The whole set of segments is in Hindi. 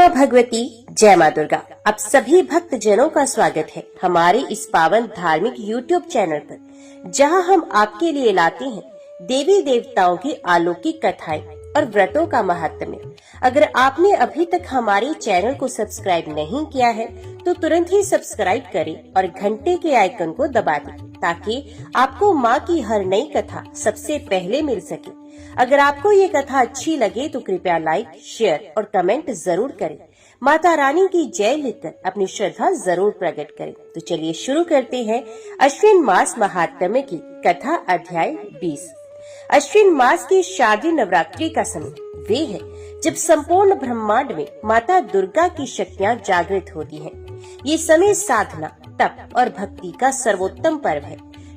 माँ भगवती, जय माँ दुर्गा। आप सभी भक्त जनों का स्वागत है हमारे इस पावन धार्मिक YouTube चैनल पर, जहां हम आपके लिए लाते हैं देवी देवताओं की अलौकिक कथाएं और व्रतों का महात्म्य। अगर आपने अभी तक हमारे चैनल को सब्सक्राइब नहीं किया है तो तुरंत ही सब्सक्राइब करें और घंटे के आइकन को दबा दें, ताकि आपको माँ की हर नई कथा सबसे पहले मिल सके। अगर आपको ये कथा अच्छी लगे तो कृपया लाइक, शेयर और कमेंट जरूर करें। माता रानी की जय लिखकर अपनी श्रद्धा जरूर प्रकट करें। तो चलिए शुरू करते हैं अश्विन मास महात्म्य की कथा, अध्याय 20। अश्विन मास की शारदीय नवरात्रि का समय वे है जब संपूर्ण ब्रह्मांड में माता दुर्गा की शक्तियाँ जागृत होती हैं। ये समय साधना, तप और भक्ति का सर्वोत्तम पर्व है।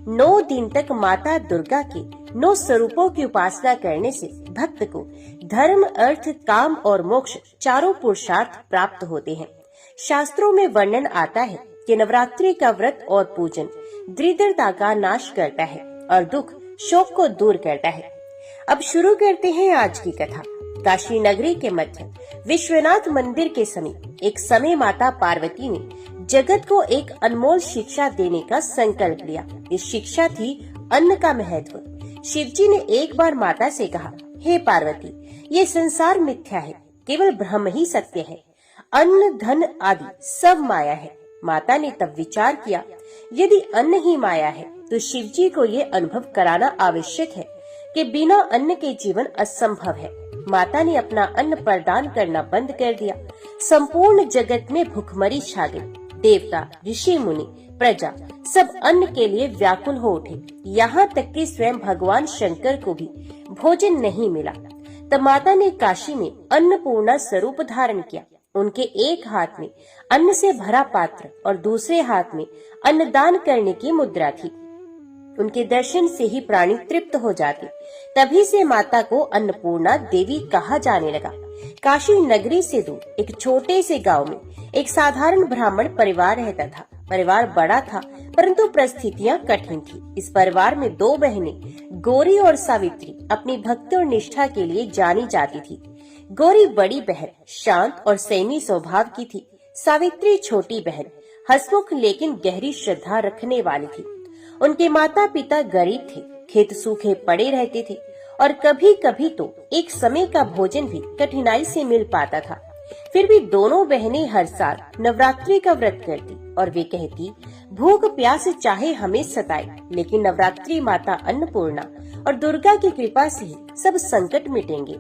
9 दिन तक माता दुर्गा के 9 स्वरूपों की उपासना करने से भक्त को धर्म, अर्थ, काम और मोक्ष चारों पुरुषार्थ प्राप्त होते हैं। शास्त्रों में वर्णन आता है कि नवरात्रि का व्रत और पूजन दरिद्रता का नाश करता है और दुख शोक को दूर करता है। अब शुरू करते हैं आज की कथा। काशी नगरी के मध्य विश्वनाथ मंदिर के समीप एक समय माता पार्वती ने जगत को एक अनमोल शिक्षा देने का संकल्प लिया। इस शिक्षा थी अन्न का महत्व। शिव जी ने एक बार माता से कहा, हे पार्वती, ये संसार मिथ्या है, केवल ब्रह्म ही सत्य है। अन्न, धन आदि सब माया है। माता ने तब विचार किया, यदि अन्न ही माया है तो शिव जी को ये अनुभव कराना आवश्यक है कि बिना अन्न के जीवन असंभव है। माता ने अपना अन्न प्रदान करना बंद कर दिया। संपूर्ण जगत में भूखमरी छा गई। देवता, ऋषि मुनि, प्रजा सब अन्न के लिए व्याकुल हो उठे। यहाँ तक कि स्वयं भगवान शंकर को भी भोजन नहीं मिला। तब माता ने काशी में अन्नपूर्णा स्वरूप धारण किया। उनके एक हाथ में अन्न से भरा पात्र और दूसरे हाथ में अन्नदान करने की मुद्रा थी। उनके दर्शन से ही प्राणी तृप्त हो जाते। तभी से माता को अन्नपूर्णा देवी कहा जाने लगा। काशी नगरी से दूर एक छोटे से गांव में एक साधारण ब्राह्मण परिवार रहता था। परिवार बड़ा था, परंतु परिस्थितियां कठिन थी। इस परिवार में 2 बहनें गौरी और सावित्री अपनी भक्ति और निष्ठा के लिए जानी जाती थी। गौरी बड़ी बहन शांत और संयमी स्वभाव की थी। सावित्री छोटी बहन हंसमुख लेकिन गहरी श्रद्धा रखने वाली थी। उनके माता पिता गरीब थे, खेत सूखे पड़े रहते थे और कभी कभी तो एक समय का भोजन भी कठिनाई से मिल पाता था। फिर भी दोनों बहनें हर साल नवरात्रि का व्रत करती और वे कहती, भूख प्यास चाहे हमें सताए, लेकिन नवरात्रि माता अन्नपूर्णा और दुर्गा की कृपा से ही सब संकट मिटेंगे।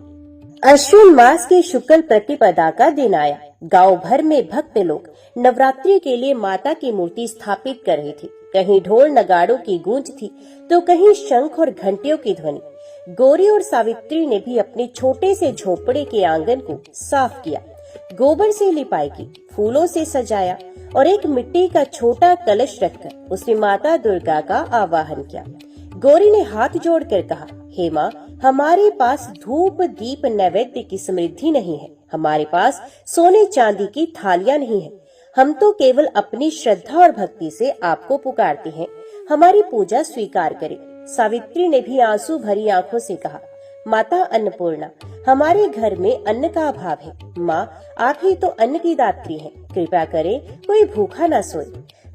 अश्विन मास के शुक्ल प्रतिपदा का दिन आया। गांव भर में भक्त लोग नवरात्रि के लिए माता की मूर्ति स्थापित कर रहे थे। कहीं ढोल नगाड़ों की गूंज थी तो कहीं शंख और घंटियों की ध्वनि। गौरी और सावित्री ने भी अपने छोटे से झोपड़े के आंगन को साफ किया, गोबर से लिपाई की, फूलों से सजाया और एक मिट्टी का छोटा कलश रखकर उसमें माता दुर्गा का आवाहन किया। गौरी ने हाथ जोड़कर कहा, हे माँ, हमारे पास धूप दीप नैवेद्य की समृद्धि नहीं है। हमारे पास सोने चांदी की थालियां नहीं है। हम तो केवल अपनी श्रद्धा और भक्ति से आपको पुकारते हैं। हमारी पूजा स्वीकार करें। सावित्री ने भी आंसू भरी आंखों से कहा, माता अन्नपूर्णा, हमारे घर में अन्न का अभाव है। माँ, आप ही तो अन्न की दात्री हैं। कृपा करें कोई भूखा न सोए।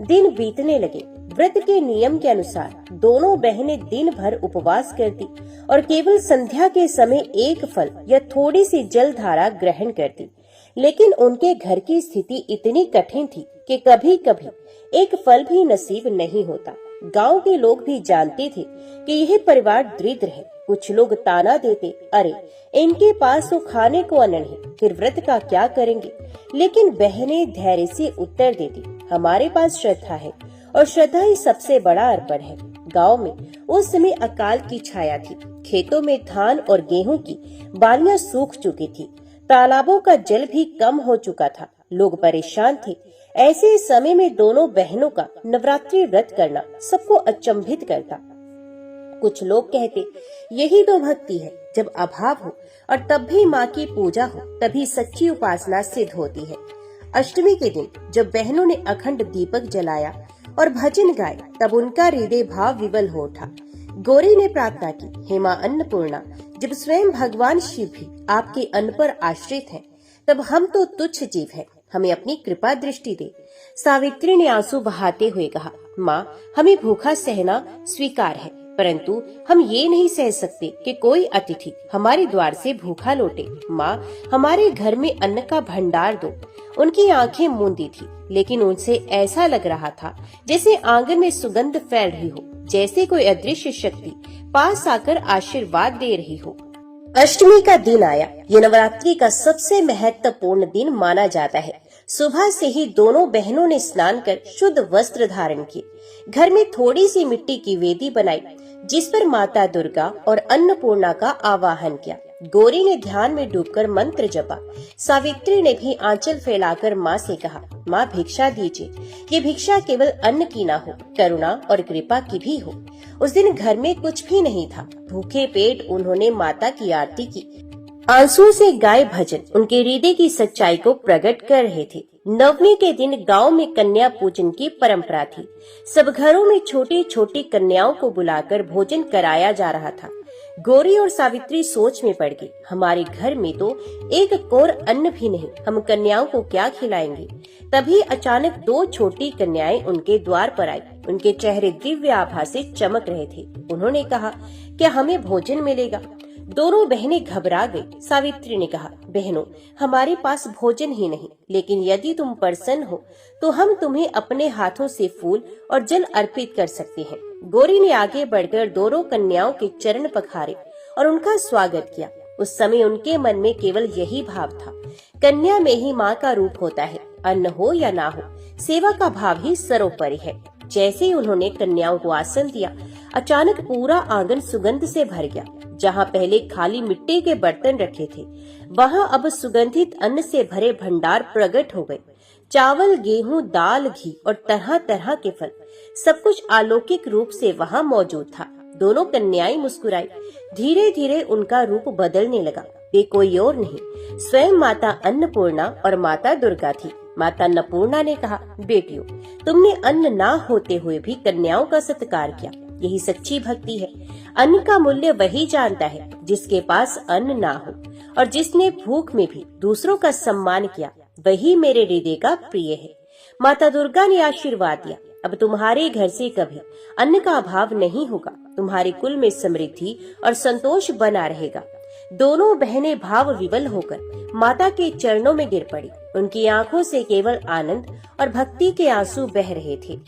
दिन बीतने लगे। व्रत के नियम के अनुसार दोनों बहनें दिन भर उपवास करती और केवल संध्या के समय एक फल या थोड़ी सी जल धारा ग्रहण करती। लेकिन उनके घर की स्थिति इतनी कठिन थी कि कभी कभी एक फल भी नसीब नहीं होता। गांव के लोग भी जानते थे कि यह परिवार दरिद्र है। कुछ लोग ताना देते, अरे इनके पास तो खाने को अन्न नहीं, फिर व्रत का क्या करेंगे। लेकिन बहनें धैर्य से उत्तर देती, हमारे पास श्रद्धा है और श्रद्धा ही सबसे बड़ा अर्पण है। गांव में उस समय अकाल की छाया थी। खेतों में धान और गेहूं की बालियां सूख चुकी थी। तालाबों का जल भी कम हो चुका था। लोग परेशान थे। ऐसे समय में दोनों बहनों का नवरात्रि व्रत करना सबको अचंभित करता। कुछ लोग कहते, यही तो भक्ति है, जब अभाव हो और तब भी माँ की पूजा हो, तभी सच्ची उपासना सिद्ध होती है। अष्टमी के दिन जब बहनों ने अखंड दीपक जलाया और भजन गाए, तब उनका हृदय भाव विवल हो उठा। गौरी ने प्रार्थना की, हे माँ अन्नपूर्णा, जब स्वयं भगवान शिव भी आपके अन्न पर आश्रित हैं, तब हम तो तुच्छ जीव हैं, हमें अपनी कृपा दृष्टि दे। सावित्री ने आंसू बहाते हुए कहा, माँ, हमें भूखा सहना स्वीकार है, परंतु हम ये नहीं सह सकते कि कोई अतिथि हमारे द्वार से भूखा लौटे। माँ, हमारे घर में अन्न का भंडार दो। उनकी आंखें मूंदी थी, लेकिन उनसे ऐसा लग रहा था जैसे आंगन में सुगंध फैल रही हो, जैसे कोई अदृश्य शक्ति पास आकर आशीर्वाद दे रही हो। अष्टमी का दिन आया। ये नवरात्रि का सबसे महत्वपूर्ण दिन माना जाता है। सुबह से ही दोनों बहनों ने स्नान कर शुद्ध वस्त्र धारण किए। घर में थोड़ी सी मिट्टी की वेदी बनाई, जिस पर माता दुर्गा और अन्नपूर्णा का आवाहन किया। गौरी ने ध्यान में डूबकर मंत्र जपा। सावित्री ने भी आंचल फैलाकर माँ से कहा, माँ, भिक्षा दीजिए। ये भिक्षा केवल अन्न की ना हो, करुणा और कृपा की भी हो। उस दिन घर में कुछ भी नहीं था। भूखे पेट उन्होंने माता की आरती की। आंसू से गाए भजन उनके हृदय की सच्चाई को प्रकट कर रहे थे। नवमी के दिन गांव में कन्या पूजन की परंपरा थी। सब घरों में छोटी छोटी कन्याओं को बुलाकर भोजन कराया जा रहा था। गौरी और सावित्री सोच में पड़ गई, हमारे घर में तो एक कोर अन्न भी नहीं, हम कन्याओं को क्या खिलाएंगे। तभी अचानक दो छोटी कन्याएं उनके द्वार पर आई। उनके चेहरे दिव्य आभा से चमक रहे थे। उन्होंने कहा, क्या हमें भोजन मिलेगा? दोनों बहनें घबरा गई। सावित्री ने कहा, बहनों, हमारे पास भोजन ही नहीं, लेकिन यदि तुम प्रसन्न हो तो हम तुम्हें अपने हाथों से फूल और जल अर्पित कर सकते हैं। गौरी ने आगे बढ़कर दोनों कन्याओं के चरण पखारे और उनका स्वागत किया। उस समय उनके मन में केवल यही भाव था, कन्या में ही माँ का रूप होता है, अन्न हो या ना हो, सेवा का भाव ही सर्वोपरि है। जैसे ही उन्होंने कन्याओं को आसन दिया, अचानक पूरा आंगन सुगंध से भर गया। जहाँ पहले खाली मिट्टी के बर्तन रखे थे, वहाँ अब सुगंधित अन्न से भरे भंडार प्रकट हो गए। चावल, गेहूं, दाल, घी और तरह तरह के फल, सब कुछ अलौकिक रूप से वहाँ मौजूद था। दोनों कन्याएं मुस्कुराई। धीरे धीरे उनका रूप बदलने लगा। वे कोई और नहीं, स्वयं माता अन्नपूर्णा और माता दुर्गा थी। माता अन्नपूर्णा ने कहा, बेटियों, तुमने अन्न ना होते हुए भी कन्याओं का सत्कार किया। यही सच्ची भक्ति है। अन्न का मूल्य वही जानता है जिसके पास अन्न ना हो, और जिसने भूख में भी दूसरों का सम्मान किया, वही मेरे हृदय का प्रिय है। माता दुर्गा ने आशीर्वाद दिया, अब तुम्हारे घर से कभी अन्न का अभाव नहीं होगा। तुम्हारे कुल में समृद्धि और संतोष बना रहेगा। दोनों बहनें भाव विवल होकर माता के चरणों में गिर पड़ी। उनकी आंखों से केवल आनंद और भक्ति के आंसू बह रहे थे।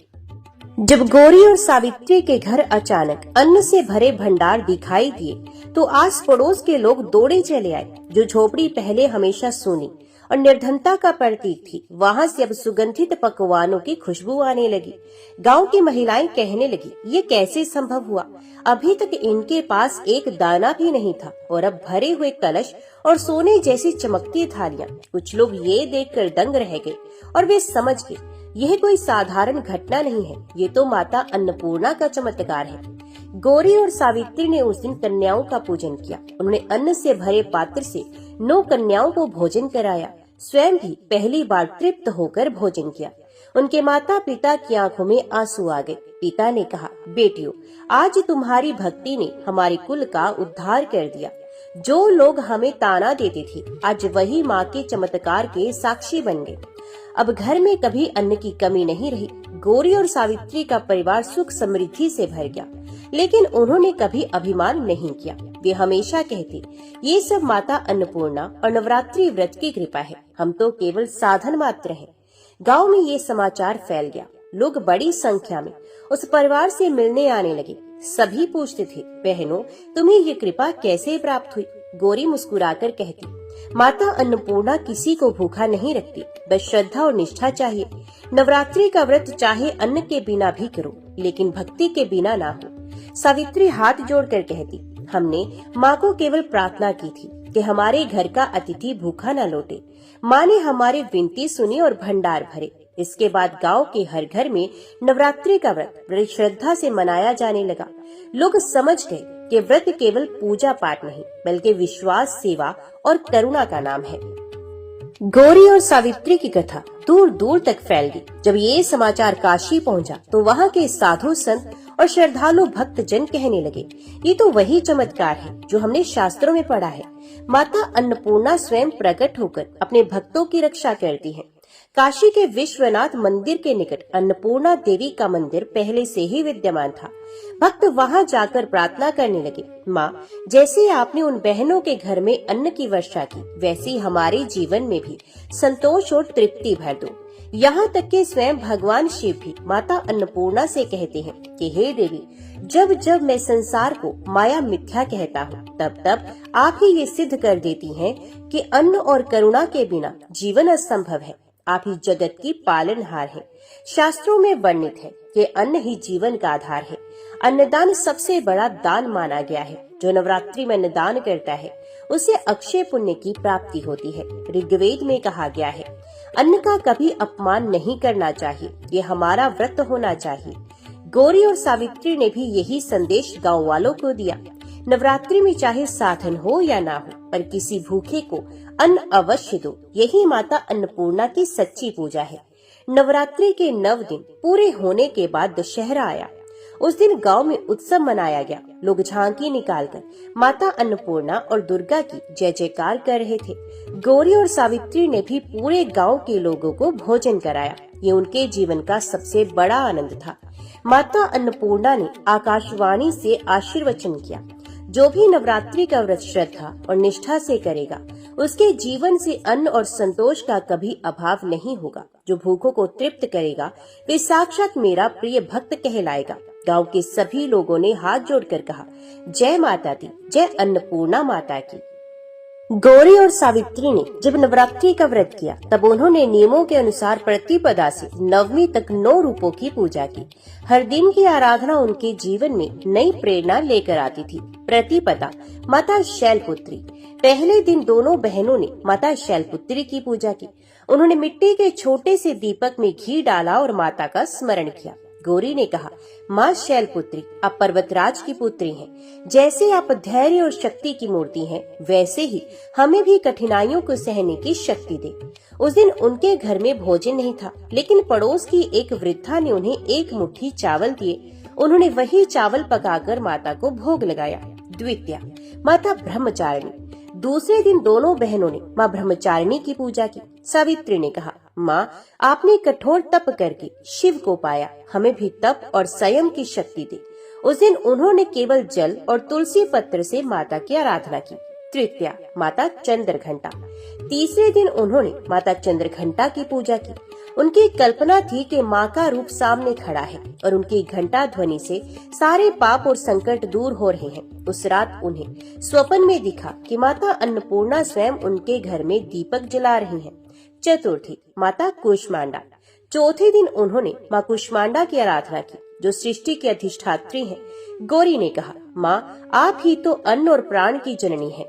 जब गौरी और सावित्री के घर अचानक अन्न से भरे भंडार दिखाई दिए, तो आस पड़ोस के लोग दौड़े चले आए। जो झोपड़ी पहले हमेशा सोनी और निर्धनता का प्रतीक थी, वहाँ से अब सुगंधित पकवानों की खुशबू आने लगी। गांव की महिलाएं कहने लगी, ये कैसे संभव हुआ? अभी तक इनके पास एक दाना भी नहीं था, और अब भरे हुए कलश और सोने जैसी चमकती थालियां। कुछ लोग ये देखकर दंग रह गए और वे समझ गए, यह कोई साधारण घटना नहीं है, ये तो माता अन्नपूर्णा का चमत्कार है। गौरी और सावित्री ने उस दिन कन्याओं का पूजन किया। उन्होंने अन्न से भरे पात्र से 9 कन्याओं को भोजन कराया। स्वयं भी पहली बार तृप्त होकर भोजन किया। उनके माता पिता की आंखों में आंसू आ गए। पिता ने कहा, बेटियों, आज तुम्हारी भक्ति ने हमारे कुल का उद्धार कर दिया। जो लोग हमें ताना देते थे, आज वही माँ के चमत्कार के साक्षी बन गए। अब घर में कभी अन्न की कमी नहीं रही। गौरी और सावित्री का परिवार सुख समृद्धि से भर गया, लेकिन उन्होंने कभी अभिमान नहीं किया। वे हमेशा कहते, ये सब माता अन्नपूर्णा और नवरात्रि व्रत की कृपा है, हम तो केवल साधन मात्र हैं। गांव में ये समाचार फैल गया। लोग बड़ी संख्या में उस परिवार से मिलने आने लगे। सभी पूछते थे, बहनों, तुम्हें ये कृपा कैसे प्राप्त हुई? गौरी मुस्कुराकर कहती, माता अन्नपूर्णा किसी को भूखा नहीं रखती, बस श्रद्धा और निष्ठा चाहिए। नवरात्रि का व्रत चाहे अन्न के बिना भी करो, लेकिन भक्ति के बिना ना हो। सावित्री हाथ जोड़कर कहती, हमने माँ को केवल प्रार्थना की थी कि हमारे घर का अतिथि भूखा न लौटे। माँ ने हमारी विनती सुनी और भंडार भरे। इसके बाद गांव के हर घर में नवरात्रि का व्रत बड़ी श्रद्धा से मनाया जाने लगा। लोग समझ गए कि व्रत केवल पूजा पाठ नहीं, बल्कि विश्वास, सेवा और करुणा का नाम है। गौरी और सावित्री की कथा दूर दूर तक फैल गई। जब ये समाचार काशी पहुंचा, तो वहाँ के साधु संत और श्रद्धालु भक्त जन कहने लगे, ये तो वही चमत्कार है जो हमने शास्त्रों में पढ़ा है। माता अन्नपूर्णा स्वयं प्रकट होकर अपने भक्तों की रक्षा करती हैं। काशी के विश्वनाथ मंदिर के निकट अन्नपूर्णा देवी का मंदिर पहले से ही विद्यमान था। भक्त वहां जाकर प्रार्थना करने लगे, माँ, जैसे आपने उन बहनों के घर में अन्न की वर्षा की, वैसे ही हमारे जीवन में भी संतोष और तृप्ति भर दो। यहाँ तक कि स्वयं भगवान शिव भी माता अन्नपूर्णा से कहते हैं कि हे देवी, जब जब मैं संसार को माया मिथ्या कहता हूँ, तब तब आप ही ये सिद्ध कर देती हैं कि अन्न और करुणा के बिना जीवन असंभव है। आप ही जगत की पालनहार हैं। शास्त्रों में वर्णित है कि अन्न ही जीवन का आधार है। अन्नदान सबसे बड़ा दान माना गया है। जो नवरात्रि में अन्नदान करता है उसे अक्षय पुण्य की प्राप्ति होती है। ऋग्वेद में कहा गया है, अन्न का कभी अपमान नहीं करना चाहिए, ये हमारा व्रत होना चाहिए। गौरी और सावित्री ने भी यही संदेश गाँव वालों को दिया। नवरात्रि में चाहे साधन हो या ना हो, पर किसी भूखे को अन्न अवश्य दो। यही माता अन्नपूर्णा की सच्ची पूजा है। नवरात्रि के 9 दिन पूरे होने के बाद दशहरा आया। उस दिन गांव में उत्सव मनाया गया। लोग झांकी निकालकर माता अन्नपूर्णा और दुर्गा की जय जयकार कर रहे थे। गौरी और सावित्री ने भी पूरे गांव के लोगों को भोजन कराया। ये उनके जीवन का सबसे बड़ा आनंद था। माता अन्नपूर्णा ने आकाशवाणी से आशीर्वचन किया, जो भी नवरात्रि का व्रत श्रद्धा और निष्ठा से करेगा, उसके जीवन से अन्न और संतोष का कभी अभाव नहीं होगा। जो भूखों को तृप्त करेगा, वे साक्षात मेरा प्रिय भक्त कहलाएगा। गांव के सभी लोगों ने हाथ जोड़कर कहा, जय माता दी, जय अन्नपूर्णा माता की। गौरी और सावित्री ने जब नवरात्रि का व्रत किया, तब उन्होंने नियमों के अनुसार प्रतिपदा से नवमी तक 9 रूपों की पूजा की। हर दिन की आराधना उनके जीवन में नई प्रेरणा लेकर आती थी। प्रतिपदा माता शैलपुत्री। पहले दिन दोनों बहनों ने माता शैलपुत्री की पूजा की। उन्होंने मिट्टी के छोटे से दीपक में घी डाला और माता का स्मरण किया। गौरी ने कहा, माँ शैलपुत्री, आप पर्वतराज की पुत्री हैं। जैसे आप धैर्य और शक्ति की मूर्ति हैं, वैसे ही हमें भी कठिनाइयों को सहने की शक्ति दे। उस दिन उनके घर में भोजन नहीं था, लेकिन पड़ोस की एक वृद्धा ने उन्हें 1 मुट्ठी चावल दिए। उन्होंने वही चावल पकाकर माता को भोग लगाया। द्वितीया माता ब्रह्मचारिणी। दूसरे दिन दोनों बहनों ने माँ ब्रह्मचारिणी की पूजा की। सावित्री ने कहा, माँ, आपने कठोर तप करके शिव को पाया, हमें भी तप और संयम की शक्ति दे। उस दिन उन्होंने केवल जल और तुलसी पत्र से माता की आराधना की। तृतीया माता चंद्रघंटा। तीसरे दिन उन्होंने माता चंद्रघंटा की पूजा की। उनकी कल्पना थी कि माँ का रूप सामने खड़ा है और उनकी घंटा ध्वनि से सारे पाप और संकट दूर हो रहे हैं। उस रात उन्हें स्वप्न में दिखा कि माता अन्नपूर्णा स्वयं उनके घर में दीपक जला रही हैं। चतुर्थी माता कुष्मांडा। चौथे दिन उन्होंने माँ कुष्मांडा की आराधना की, जो सृष्टि की अधिष्ठात्री हैं। गौरी ने कहा, माँ, आप ही तो अन्न और प्राण की जननी हैं।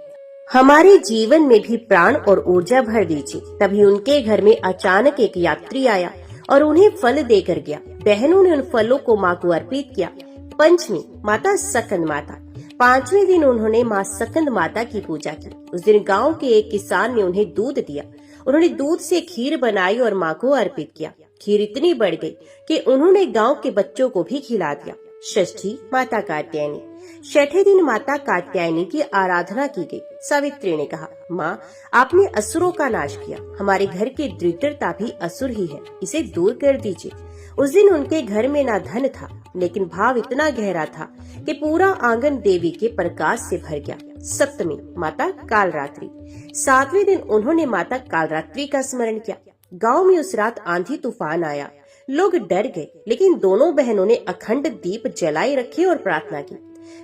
हमारे जीवन में भी प्राण और ऊर्जा भर दीजिए। तभी उनके घर में अचानक एक यात्री आया और उन्हें फल देकर गया। बहनों ने उन फलों को माँ को अर्पित किया। पंचमी माता सकंद माता। 5वें दिन उन्होंने माँ सकंद माता की पूजा की। उस दिन गांव के एक किसान ने उन्हें दूध दिया। उन्होंने दूध से खीर बनाई और माँ को अर्पित किया। खीर इतनी बढ़ गई कि उन्होंने गांव के बच्चों को भी खिला दिया। षष्ठी माता कात्यायनी। 6ठे दिन माता कात्यायनी की आराधना की गई। सावित्री ने कहा, माँ, आपने असुरों का नाश किया। हमारे घर की दरिद्रता भी असुर ही है, इसे दूर कर दीजिए। उस दिन उनके घर में ना धन था, लेकिन भाव इतना गहरा था कि पूरा आंगन देवी के प्रकाश से भर गया। सप्तमी माता कालरात्रि। 7वें दिन उन्होंने माता कालरात्रि का स्मरण किया। गांव में उस रात आंधी तूफान आया। लोग डर गए, लेकिन दोनों बहनों ने अखंड दीप जलाए रखे और प्रार्थना की।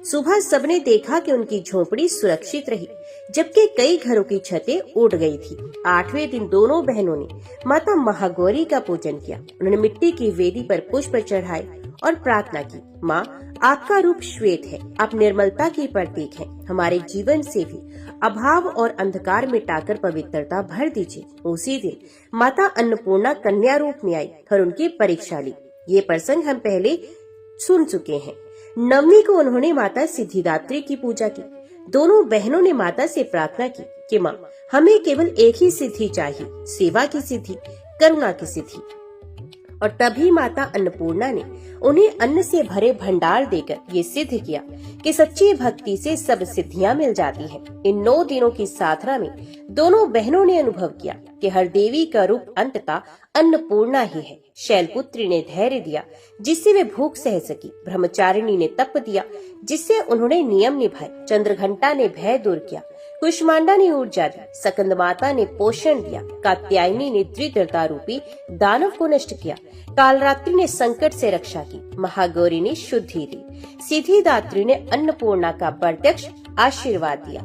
सुबह सबने देखा कि उनकी झोपड़ी सुरक्षित रही, जबकि कई घरों की छतें उड़ गई थी। 8वें दिन दोनों बहनों ने माता महागौरी का पूजन किया। उन्होंने मिट्टी की वेदी पर पुष्प चढ़ाए और प्रार्थना की, माँ, आपका रूप श्वेत है, आप निर्मलता की प्रतीक हैं। हमारे जीवन से भी अभाव और अंधकार मिटाकर पवित्रता भर दीजिए। उसी दिन माता अन्नपूर्णा कन्या रूप में आई और उनकी परीक्षा ली। ये प्रसंग हम पहले सुन चुके हैं। नवमी को उन्होंने माता सिद्धिदात्री की पूजा की। दोनों बहनों ने माता से प्रार्थना की कि माँ, हमें केवल एक ही सिद्धि चाहिए, सेवा की सिद्धि, करुणा की सिद्धि। और तभी माता अन्नपूर्णा ने उन्हें अन्न से भरे भंडार देकर ये सिद्ध किया कि सच्ची भक्ति से सब सिद्धियां मिल जाती हैं। इन 9 दिनों की साधना में दोनों बहनों ने अनुभव किया कि हर देवी का रूप अंततः अन्नपूर्णा ही है। शैलपुत्री ने धैर्य दिया जिससे वे भूख सह सकी। ब्रह्मचारिणी ने तप दिया जिससे उन्होंने नियम निभाए। चंद्रघंटा ने भय दूर किया। कुष्मांडा ने ऊर्जा दी। सकंद माता ने पोषण दिया। कात्यायनी ने दरिद्रता रूपी दानव को नष्ट किया। कालरात्रि ने संकट से रक्षा की। महागौरी ने शुद्धि दी। सिद्धिदात्री ने अन्नपूर्णा का प्रत्यक्ष आशीर्वाद दिया।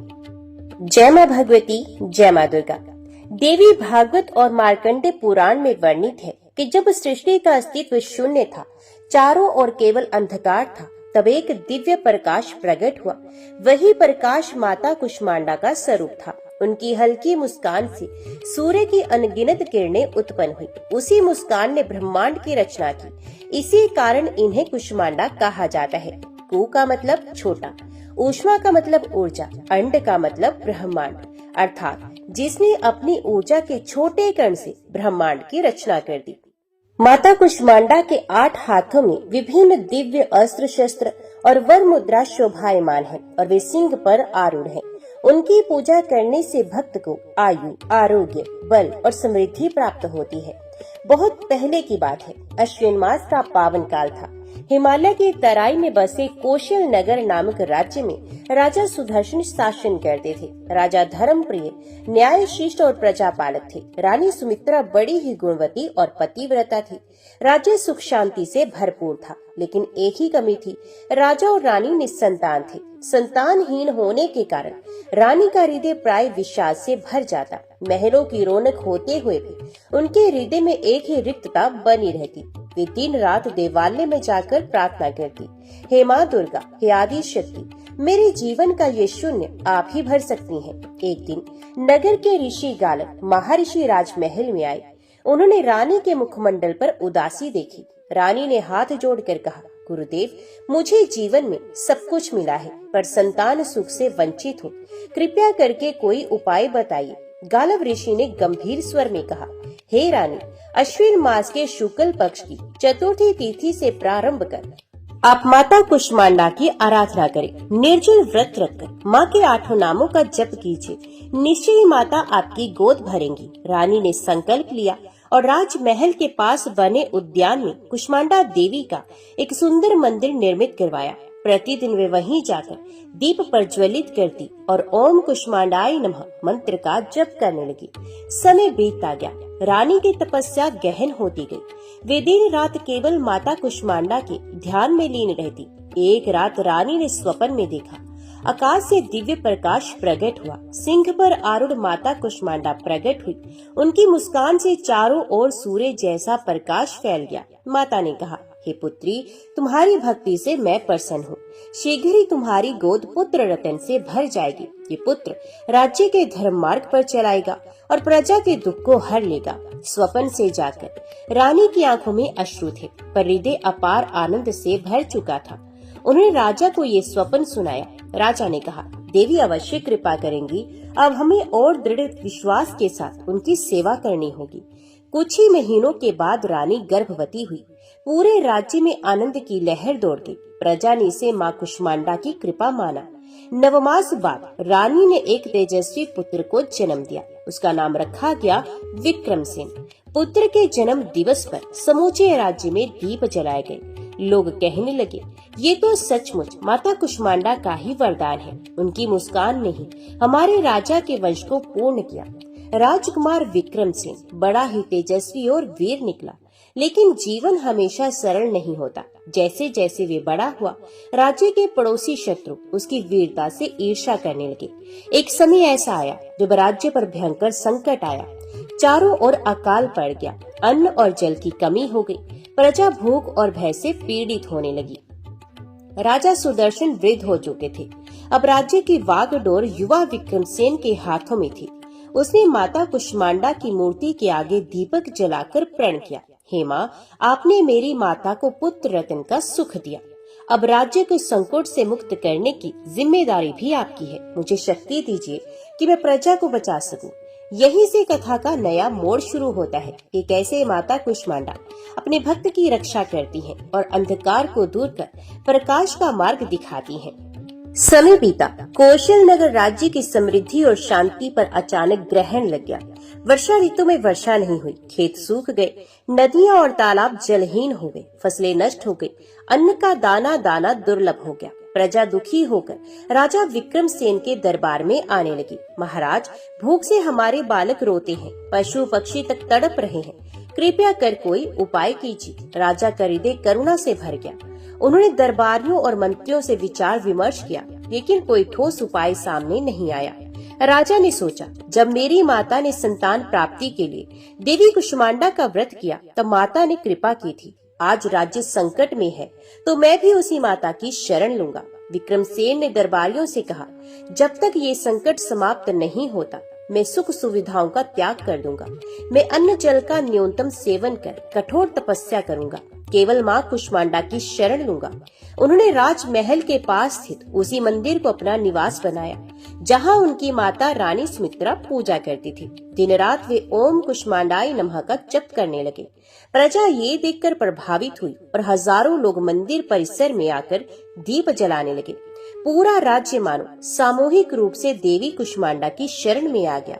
जय मां भगवती, जय मां दुर्गा। देवी भागवत और मार्कंडे पुराण में वर्णित है कि जब सृष्टि का अस्तित्व शून्य था, चारों ओर केवल अंधकार था, तब एक दिव्य प्रकाश प्रकट हुआ। वही प्रकाश माता कुष्मांडा का स्वरूप था। उनकी हल्की मुस्कान से सूर्य की अनगिनत किरणें उत्पन्न हुई। उसी मुस्कान ने ब्रह्मांड की रचना की। इसी कारण इन्हें कुष्मांडा कहा जाता है। कु का मतलब छोटा, ऊष्मा का मतलब ऊर्जा, अंड का मतलब ब्रह्मांड, अर्थात जिसने अपनी ऊर्जा के छोटे कण से ब्रह्मांड की रचना कर दी। माता कुष्मांडा के 8 हाथों में विभिन्न दिव्य अस्त्र शस्त्र और वर मुद्रा शोभायमान है और वे सिंह पर आरूढ़ हैं। उनकी पूजा करने से भक्त को आयु, आरोग्य, बल और समृद्धि प्राप्त होती है। बहुत पहले की बात है। अश्विन मास का पावन काल था। हिमालय की तराई में बसे कौशल नगर नामक राज्य में राजा सुदर्शन शासन करते थे। राजा धर्मप्रिय, न्यायशिष्ट और प्रजापालक थे। रानी सुमित्रा बड़ी ही गुणवती और पतिव्रता थी। राज्य सुख शांति से भरपूर था, लेकिन एक ही कमी थी, राजा और रानी निसंतान थे। संतानहीन होने के कारण रानी का हृदय प्राय विषाद से भर जाता। महलों की रौनक होते हुए भी उनके हृदय में एक ही रिक्तता बनी रहती। वे दिन रात देवालय में जाकर प्रार्थना करती, हे माँ दुर्गा, हे आदि शक्ति, मेरे जीवन का ये शून्य आप ही भर सकती हैं। एक दिन नगर के ऋषि गालव महर्षि राजमहल में आए। उन्होंने रानी के मुखमंडल पर उदासी देखी। रानी ने हाथ जोड़कर कहा, गुरुदेव, मुझे जीवन में सब कुछ मिला है, पर संतान सुख से वंचित हूँ। कृपया करके कोई उपाय बताइए। गालव ऋषि ने गंभीर स्वर में कहा, हे रानी, अश्विन मास के शुक्ल पक्ष की चतुर्थी तिथि से प्रारंभ कर आप माता कुष्मांडा की आराधना करें। निर्जल व्रत रखकर माँ के 8 नामों का जप कीजिए। निश्चय ही माता आपकी गोद भरेंगी। रानी ने संकल्प लिया और राजमहल के पास बने उद्यान में कुष्मांडा देवी का एक सुंदर मंदिर निर्मित करवाया। प्रतिदिन वे वहीं जाकर दीप प्रज्वलित करती और ओम कुष्मांडाय नमः मंत्र का जप करने लगी। समय बीतता गया। रानी की तपस्या गहन होती गई। वे दिन रात केवल माता कुष्मांडा के ध्यान में लीन रहती। एक रात रानी ने स्वप्न में देखा, आकाश से दिव्य प्रकाश प्रकट हुआ। सिंह पर आरूढ़ माता कुष्मांडा प्रकट हुई। उनकी मुस्कान से चारों ओर सूर्य जैसा प्रकाश फैल गया। माता ने कहा, हे पुत्री, तुम्हारी भक्ति से मैं प्रसन्न हूँ। शीघ्र ही तुम्हारी गोद पुत्र रतन से भर जाएगी। ये पुत्र राज्य के धर्म मार्ग पर चलाएगा और प्रजा के दुख को हर लेगा। स्वप्न से जाकर रानी की आंखों में अश्रु थे, पर हृदय अपार आनंद से भर चुका था। उन्होंने राजा को ये स्वप्न सुनाया। राजा ने कहा, देवी अवश्य कृपा करेंगी। अब हमें और दृढ़ विश्वास के साथ उनकी सेवा करनी होगी। कुछ ही महीनों के बाद रानी गर्भवती हुई। पूरे राज्य में आनंद की लहर दौड़ गई। प्रजा ने इसे माँ कुष्मांडा की कृपा माना। 9 मास बाद रानी ने एक तेजस्वी पुत्र को जन्म दिया। उसका नाम रखा गया विक्रमसेन। पुत्र के जन्म दिवस पर समूचे राज्य में दीप जलाए गए। लोग कहने लगे, ये तो सचमुच माता कुष्मांडा का ही वरदान है। उनकी मुस्कान ने ही हमारे राजा के वंश को पूर्ण किया। राजकुमार विक्रमसेन बड़ा ही तेजस्वी और वीर निकला, लेकिन जीवन हमेशा सरल नहीं होता। जैसे जैसे वे बड़ा हुआ, राज्य के पड़ोसी शत्रु उसकी वीरता से ईर्ष्या करने लगे। एक समय ऐसा आया जब राज्य पर भयंकर संकट आया। चारों ओर अकाल पड़ गया। अन्न और जल की कमी हो गई। प्रजा भूख और भय से पीड़ित होने लगी। राजा सुदर्शन वृद्ध हो चुके थे। अब राज्य की वागडोर युवा विक्रमसेन के हाथों में थी। उसने माता कुष्मांडा की मूर्ति के आगे दीपक जलाकर प्रण किया, हे माँ, आपने मेरी माता को पुत्र रत्न का सुख दिया। अब राज्य को संकट से मुक्त करने की जिम्मेदारी भी आपकी है। मुझे शक्ति दीजिए कि मैं प्रजा को बचा सकूं। यहीं से कथा का नया मोड़ शुरू होता है कि कैसे माता कुष्मांडा अपने भक्त की रक्षा करती हैं और अंधकार को दूर कर प्रकाश का मार्ग दिखाती हैं। समय बीता। कौशल नगर राज्य की समृद्धि और शांति पर अचानक ग्रहण लग गया। वर्षा ऋतु में वर्षा नहीं हुई, खेत सूख गए, नदियां और तालाब जलहीन हो गए, फसलें नष्ट हो गई, अन्न का दाना दाना दुर्लभ हो गया। प्रजा दुखी होकर राजा विक्रम सेन के दरबार में आने लगी। महाराज, भूख से हमारे बालक रोते हैं, पशु पक्षी तक तड़प रहे हैं, कृपया कर कोई उपाय कीजिए। राजा का हृदय करुणा से भर गया। उन्होंने दरबारियों और मंत्रियों से विचार विमर्श किया, लेकिन कोई ठोस उपाय सामने नहीं आया। राजा ने सोचा, जब मेरी माता ने संतान प्राप्ति के लिए देवी कुष्मांडा का व्रत किया तब माता ने कृपा की थी। आज राज्य संकट में है तो मैं भी उसी माता की शरण लूंगा। विक्रमसेन ने दरबारियों से कहा, जब तक ये संकट समाप्त नहीं होता मैं सुख सुविधाओं का त्याग कर दूंगा। मैं अन्न जल का न्यूनतम सेवन कर कठोर तपस्या करूंगा, केवल माँ कुष्मांडा की शरण लूंगा। उन्होंने राजमहल के पास स्थित उसी मंदिर को अपना निवास बनाया जहाँ उनकी माता रानी सुमित्रा पूजा करती थी। दिन रात वे ओम कुष्मांडाय नमः का जप करने लगे। प्रजा ये देखकर प्रभावित हुई और हजारों लोग मंदिर परिसर में आकर दीप जलाने लगे। पूरा राज्य मानो सामूहिक रूप से देवी कुष्मांडा की शरण में आ गया।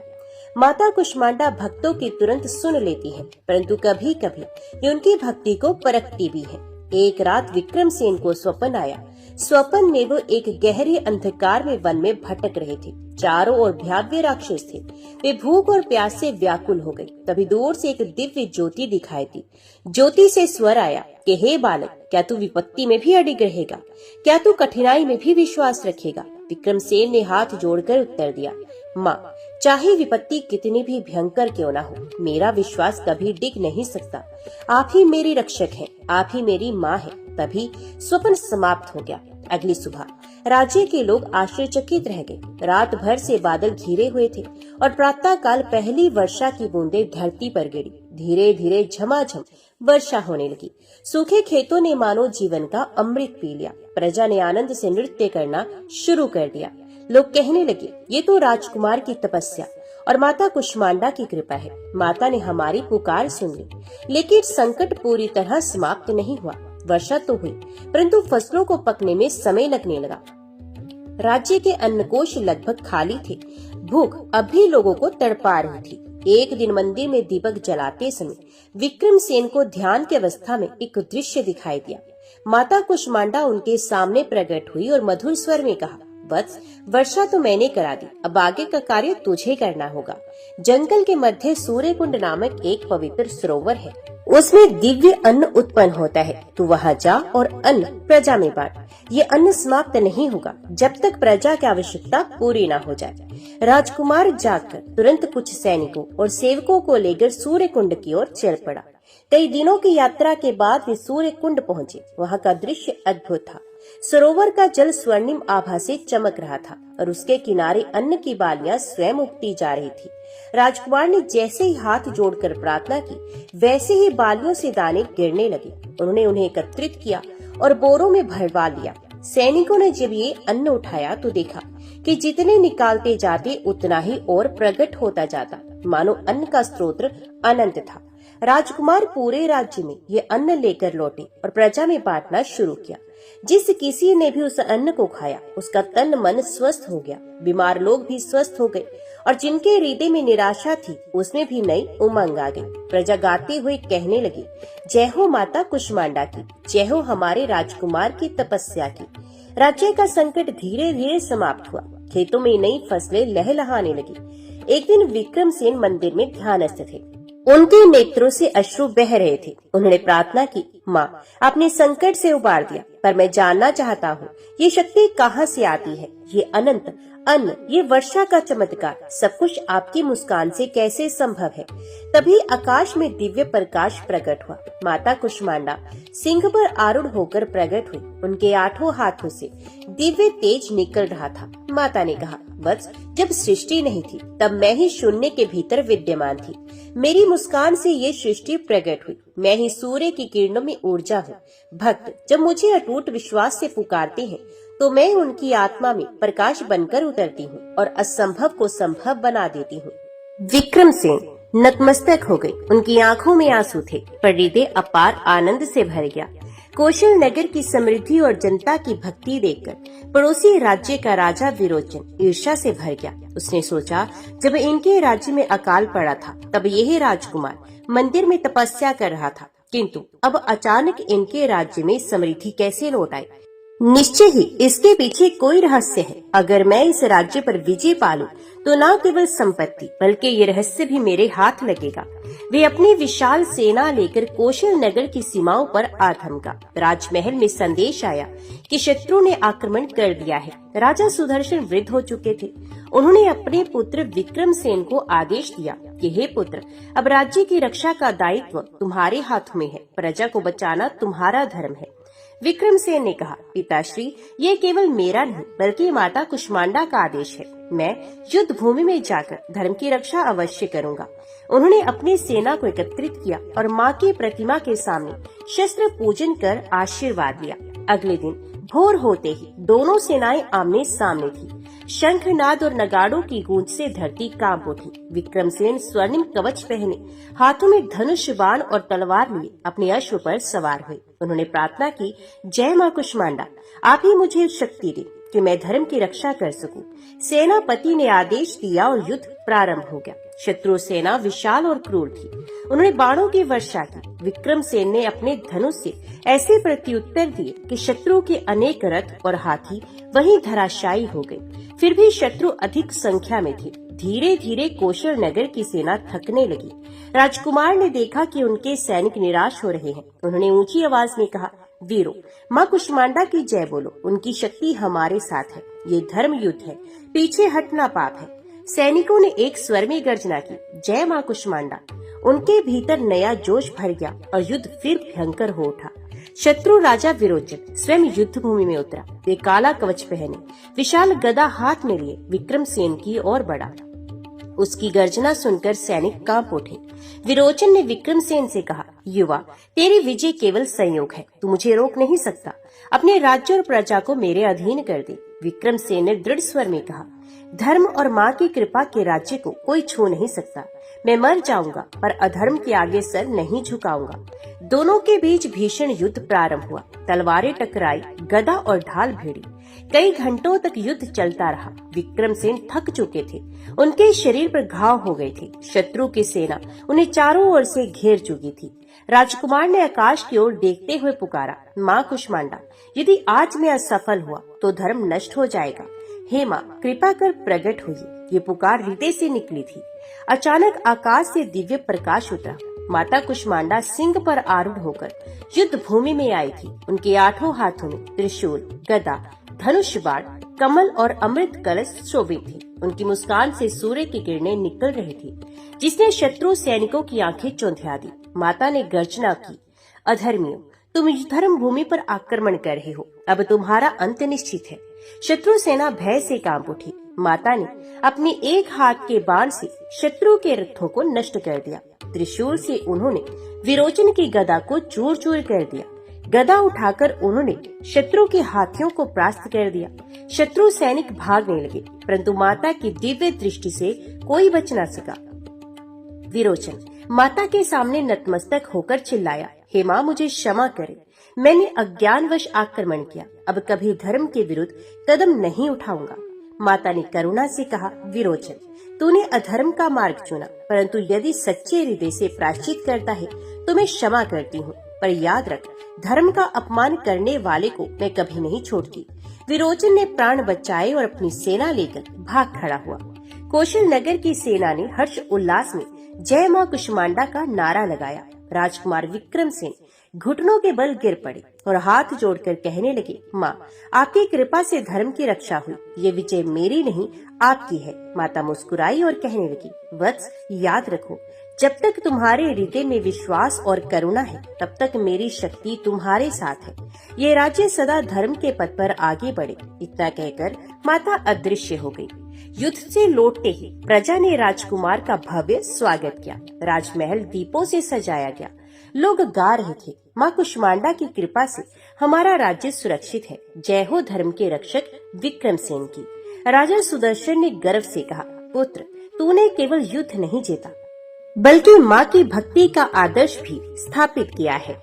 माता कुष्मांडा भक्तों की तुरंत सुन लेती है, परंतु कभी कभी ये उनकी भक्ति को परखती भी है। एक रात विक्रमसेन को स्वप्न आया। स्वप्न में वो एक गहरे अंधकार में वन में भटक रहे थे। चारों ओर भयाव्य राक्षस थे। वे भूख और प्यास से व्याकुल हो गए। तभी दूर से एक दिव्य ज्योति दिखाई दी। ज्योति से स्वर आया कि हे बालक, क्या तू विपत्ति में भी अडिग रहेगा? क्या तू कठिनाई में भी विश्वास रखेगा? विक्रमसेन ने हाथ जोड़कर उत्तर दिया, माँ, चाहे विपत्ति कितनी भी भयंकर क्यों न हो, मेरा विश्वास कभी डिग नहीं सकता। आप ही मेरी रक्षक हैं, आप ही मेरी माँ हैं। तभी स्वप्न समाप्त हो गया। अगली सुबह राज्य के लोग आश्चर्यचकित रह गए। रात भर से बादल घिरे हुए थे और प्रातः काल पहली वर्षा की बूंदें धरती पर गिरी। धीरे धीरे झमाझम वर्षा होने लगी। सूखे खेतों ने मानो जीवन का अमृत पी लिया। प्रजा ने आनंद से नृत्य करना शुरू कर दिया। लोग कहने लगे, ये तो राजकुमार की तपस्या और माता कुष्मांडा की कृपा है। माता ने हमारी पुकार सुन ली। लेकिन संकट पूरी तरह समाप्त नहीं हुआ। वर्षा तो हुई, परंतु फसलों को पकने में समय लगने लगा। राज्य के अन्नकोश लगभग खाली थे। भूख अब भी लोगों को तड़पा रही थी। एक दिन मंदिर में दीपक जलाते समय विक्रमसेन को ध्यान की अवस्था में एक दृश्य दिखाई दिया। माता कुष्मांडा उनके सामने प्रकट हुई और मधुर स्वर में कहा, वत्स, वर्षा तो मैंने करा दी, अब आगे का कार्य तुझे करना होगा। जंगल के मध्य सूर्यकुंड नामक एक पवित्र सरोवर है। उसमें दिव्य अन्न उत्पन्न होता है। तू वहाँ जा और अन्न प्रजा में बांट। ये अन्न समाप्त नहीं होगा जब तक प्रजा की आवश्यकता पूरी न हो जाए। राजकुमार जाकर तुरंत कुछ सैनिकों और सेवकों को लेकर सूर्यकुंड की ओर चल पड़ा। कई दिनों की यात्रा के बाद वे सूर्यकुंड पहुँचे। वहाँ का दृश्य अद्भुत था। सरोवर का जल स्वर्णिम आभा से चमक रहा था और उसके किनारे अन्न की बालियां स्वयं उगती जा रही थी। राजकुमार ने जैसे ही हाथ जोड़कर प्रार्थना की, वैसे ही बालियों से दाने गिरने लगे। उन्होंने उन्हें एकत्रित किया और बोरों में भरवा लिया। सैनिकों ने जब ये अन्न उठाया तो देखा कि जितने निकालते जाते उतना ही और प्रकट होता जाता, मानो अन्न का स्रोत अनंत था। राजकुमार पूरे राज्य में ये अन्न लेकर लौटे और प्रजा में बांटना शुरू किया। जिस किसी ने भी उस अन्न को खाया उसका तन मन स्वस्थ हो गया। बीमार लोग भी स्वस्थ हो गए और जिनके हृदय में निराशा थी उसमें भी नई उमंग आ गई। प्रजा गाते हुए कहने लगी, जय हो माता कुष्मांडा की, जय हो हमारे राजकुमार की तपस्या की। राज्य का संकट धीरे धीरे समाप्त हुआ। खेतों में नई फसलें लहलहाने लगी। एक दिन विक्रमसेन मंदिर में ध्यानस्थ थे। उनके नेत्रों से अश्रु बह रहे थे। उन्होंने प्रार्थना की, माँ, आपने संकट से उबार दिया, पर मैं जानना चाहता हूँ ये शक्ति कहाँ से आती है? ये अनंत अन्न, ये वर्षा का चमत्कार, सब कुछ आपकी मुस्कान से कैसे संभव है? तभी आकाश में दिव्य प्रकाश प्रकट हुआ। माता कुष्मांडा सिंह पर आरूढ़ होकर प्रकट हुई। उनके 8 हाथों से दिव्य तेज निकल रहा था। माता ने कहा, वत्स, जब सृष्टि नहीं थी तब मैं ही शून्य के भीतर विद्यमान थी। मेरी मुस्कान से ये सृष्टि प्रकट हुई। मैं ही सूर्य की किरणों में ऊर्जा हूँ। भक्त जब मुझे अटूट विश्वास से पुकारते हैं तो मैं उनकी आत्मा में प्रकाश बनकर उतरती हूँ और असंभव को संभव बना देती हूँ। विक्रमसेन नतमस्तक हो गए। उनकी आंखों में आंसू थे, पर हृदय अपार आनंद से भर गया। कौशल नगर की समृद्धि और जनता की भक्ति देखकर पड़ोसी राज्य का राजा विरोचन ईर्ष्या से भर गया। उसने सोचा, जब इनके राज्य में अकाल पड़ा था तब यह राजकुमार मंदिर में तपस्या कर रहा था, किंतु अब अचानक इनके राज्य में समृद्धि कैसे लौट आई। निश्चय ही इसके पीछे कोई रहस्य है। अगर मैं इस राज्य पर विजय पालूं तो न केवल संपत्ति बल्कि ये रहस्य भी मेरे हाथ लगेगा। वे अपनी विशाल सेना लेकर कौशल नगर की सीमाओं पर आ थमका। राजमहल में संदेश आया कि शत्रु ने आक्रमण कर दिया है। राजा सुदर्शन वृद्ध हो चुके थे। उन्होंने अपने पुत्र विक्रमसेन को आदेश दिया कि हे पुत्र, अब राज्य की रक्षा का दायित्व तुम्हारे हाथों में है। प्रजा को बचाना तुम्हारा धर्म है। विक्रमसेन ने कहा, पिताश्री, ये केवल मेरा नहीं बल्कि माता कुष्मांडा का आदेश है। मैं युद्ध भूमि में जाकर धर्म की रक्षा अवश्य करूंगा। उन्होंने अपनी सेना को एकत्रित किया और माँ की प्रतिमा के सामने शस्त्र पूजन कर आशीर्वाद लिया। अगले दिन भोर होते ही दोनों सेनाएं आमने सामने थी। शंखनाद और नगाड़ों की गूंज से धरती कांप उठी। विक्रमसेन स्वर्णिम कवच पहने, हाथों में धनुष, बाण और तलवार लिए अपने अश्व पर सवार हुए। उन्होंने प्रार्थना की, जय माँ कुष्मांडा, आप ही मुझे शक्ति दे कि मैं धर्म की रक्षा कर सकूं। सेनापति ने आदेश दिया और युद्ध प्रारंभ हो गया। शत्रु सेना विशाल और क्रूर थी। उन्होंने बाणों की वर्षा की। विक्रमसेन ने अपने धनुष से ऐसे प्रत्युत्तर दिए कि शत्रु के अनेक रथ और हाथी वहीं धराशायी हो गए। फिर भी शत्रु अधिक संख्या में थे। धीरे धीरे कौशल नगर की सेना थकने लगी। राजकुमार ने देखा कि उनके सैनिक निराश हो रहे हैं। उन्होंने ऊंची आवाज में कहा, वीरों, माँ कुष्मांडा की जय बोलो। उनकी शक्ति हमारे साथ है। ये धर्म युद्ध है, पीछे हटना पाप है। सैनिकों ने एक स्वर में गर्जना की, जय माँ कुष्मांडा। उनके भीतर नया जोश भर गया और युद्ध फिर भयंकर हो उठा। शत्रु राजा विरोचन स्वयं युद्ध भूमि में उतरा। वे काला कवच पहने, विशाल गदा हाथ में लिए विक्रमसेन की ओर बढ़ा। उसकी गर्जना सुनकर सैनिक कांप उठे। विरोचन ने विक्रमसेन से कहा, युवा, तेरी विजय केवल संयोग है, तू मुझे रोक नहीं सकता। अपने राज्य और प्रजा को मेरे अधीन कर दे। विक्रमसेन ने दृढ़ स्वर में कहा, धर्म और माँ की कृपा के राज्य को कोई छू नहीं सकता। मैं मर जाऊंगा पर अधर्म के आगे सर नहीं झुकाऊंगा। दोनों के बीच भीषण युद्ध प्रारंभ हुआ। तलवारें टकराई, गदा और ढाल भिड़ी। कई घंटों तक युद्ध चलता रहा। विक्रमसेन थक चुके थे। उनके शरीर पर घाव हो गए थे। शत्रु की सेना उन्हें चारों ओर से घेर चुकी थी। राजकुमार ने आकाश की ओर देखते हुए पुकारा, माँ कुष्मांडा, यदि आज मैं असफल हुआ तो धर्म नष्ट हो जाएगा। हे माँ, कृपा कर प्रकट होइए। ये पुकार हृदय से निकली थी। अचानक आकाश से दिव्य प्रकाश उतरा। माता कुष्मांडा सिंह पर आरूढ़ होकर युद्ध भूमि में आई थी। उनके 8 हाथों में त्रिशूल, गदा, धनुष, बाण, कमल और अमृत कलश शोभित थे। उनकी मुस्कान से सूर्य की किरणें निकल रही थी, जिसने शत्रु सैनिकों की आंखें चौंधिया दी। माता ने गर्जना की, अधर्मियों, तुम धर्म भूमि पर आक्रमण कर रहे हो। अब तुम्हारा अंत निश्चित है। शत्रु सेना भय से कांप उठी। माता ने अपनी एक हाथ के बाण से शत्रु के रथों को नष्ट कर दिया। त्रिशूल से उन्होंने विरोचन की गदा को चूर चूर कर दिया। गदा उठाकर उन्होंने शत्रु के हाथियों को परास्त कर दिया। शत्रु सैनिक भागने लगे, परंतु माता की दिव्य दृष्टि से कोई बच न सका। विरोचन माता के सामने नतमस्तक होकर चिल्लाया, हे माँ, मुझे क्षमा करें। मैंने अज्ञानवश आक्रमण किया। अब कभी धर्म के विरुद्ध कदम नहीं उठाऊंगा। माता ने करुणा से कहा, विरोचन, तूने अधर्म का मार्ग चुना, परंतु यदि सच्चे हृदय से प्रायश्चित करता है तो मैं क्षमा करती हूँ। पर याद रख, धर्म का अपमान करने वाले को मैं कभी नहीं छोड़ती। विरोचन ने प्राण बचाए और अपनी सेना लेकर भाग खड़ा हुआ। कौशल नगर की सेना ने हर्ष उल्लास में जय माँ कुष्मांडा का नारा लगाया। राजकुमार विक्रमसेन घुटनों के बल गिर पड़े और हाथ जोड़कर कहने लगे, माँ, आपकी कृपा से धर्म की रक्षा हुई। ये विजय मेरी नहीं, आपकी है। माता मुस्कुराई और कहने लगी, वत्स, याद रखो, जब तक तुम्हारे हृदय में विश्वास और करुणा है, तब तक मेरी शक्ति तुम्हारे साथ है। ये राज्य सदा धर्म के पथ पर आगे बढ़े। इतना कहकर माता अदृश्य हो गई। युद्ध से लौटते ही प्रजा ने राजकुमार का भव्य स्वागत किया। राजमहल दीपों से सजाया गया। लोग गा रहे थे, माँ कुष्मांडा की कृपा से हमारा राज्य सुरक्षित है। जय हो धर्म के रक्षक विक्रमसेन की। राजा सुदर्शन ने गर्व से कहा, पुत्र, तूने केवल युद्ध नहीं जीता बल्कि माँ की भक्ति का आदर्श भी स्थापित किया है।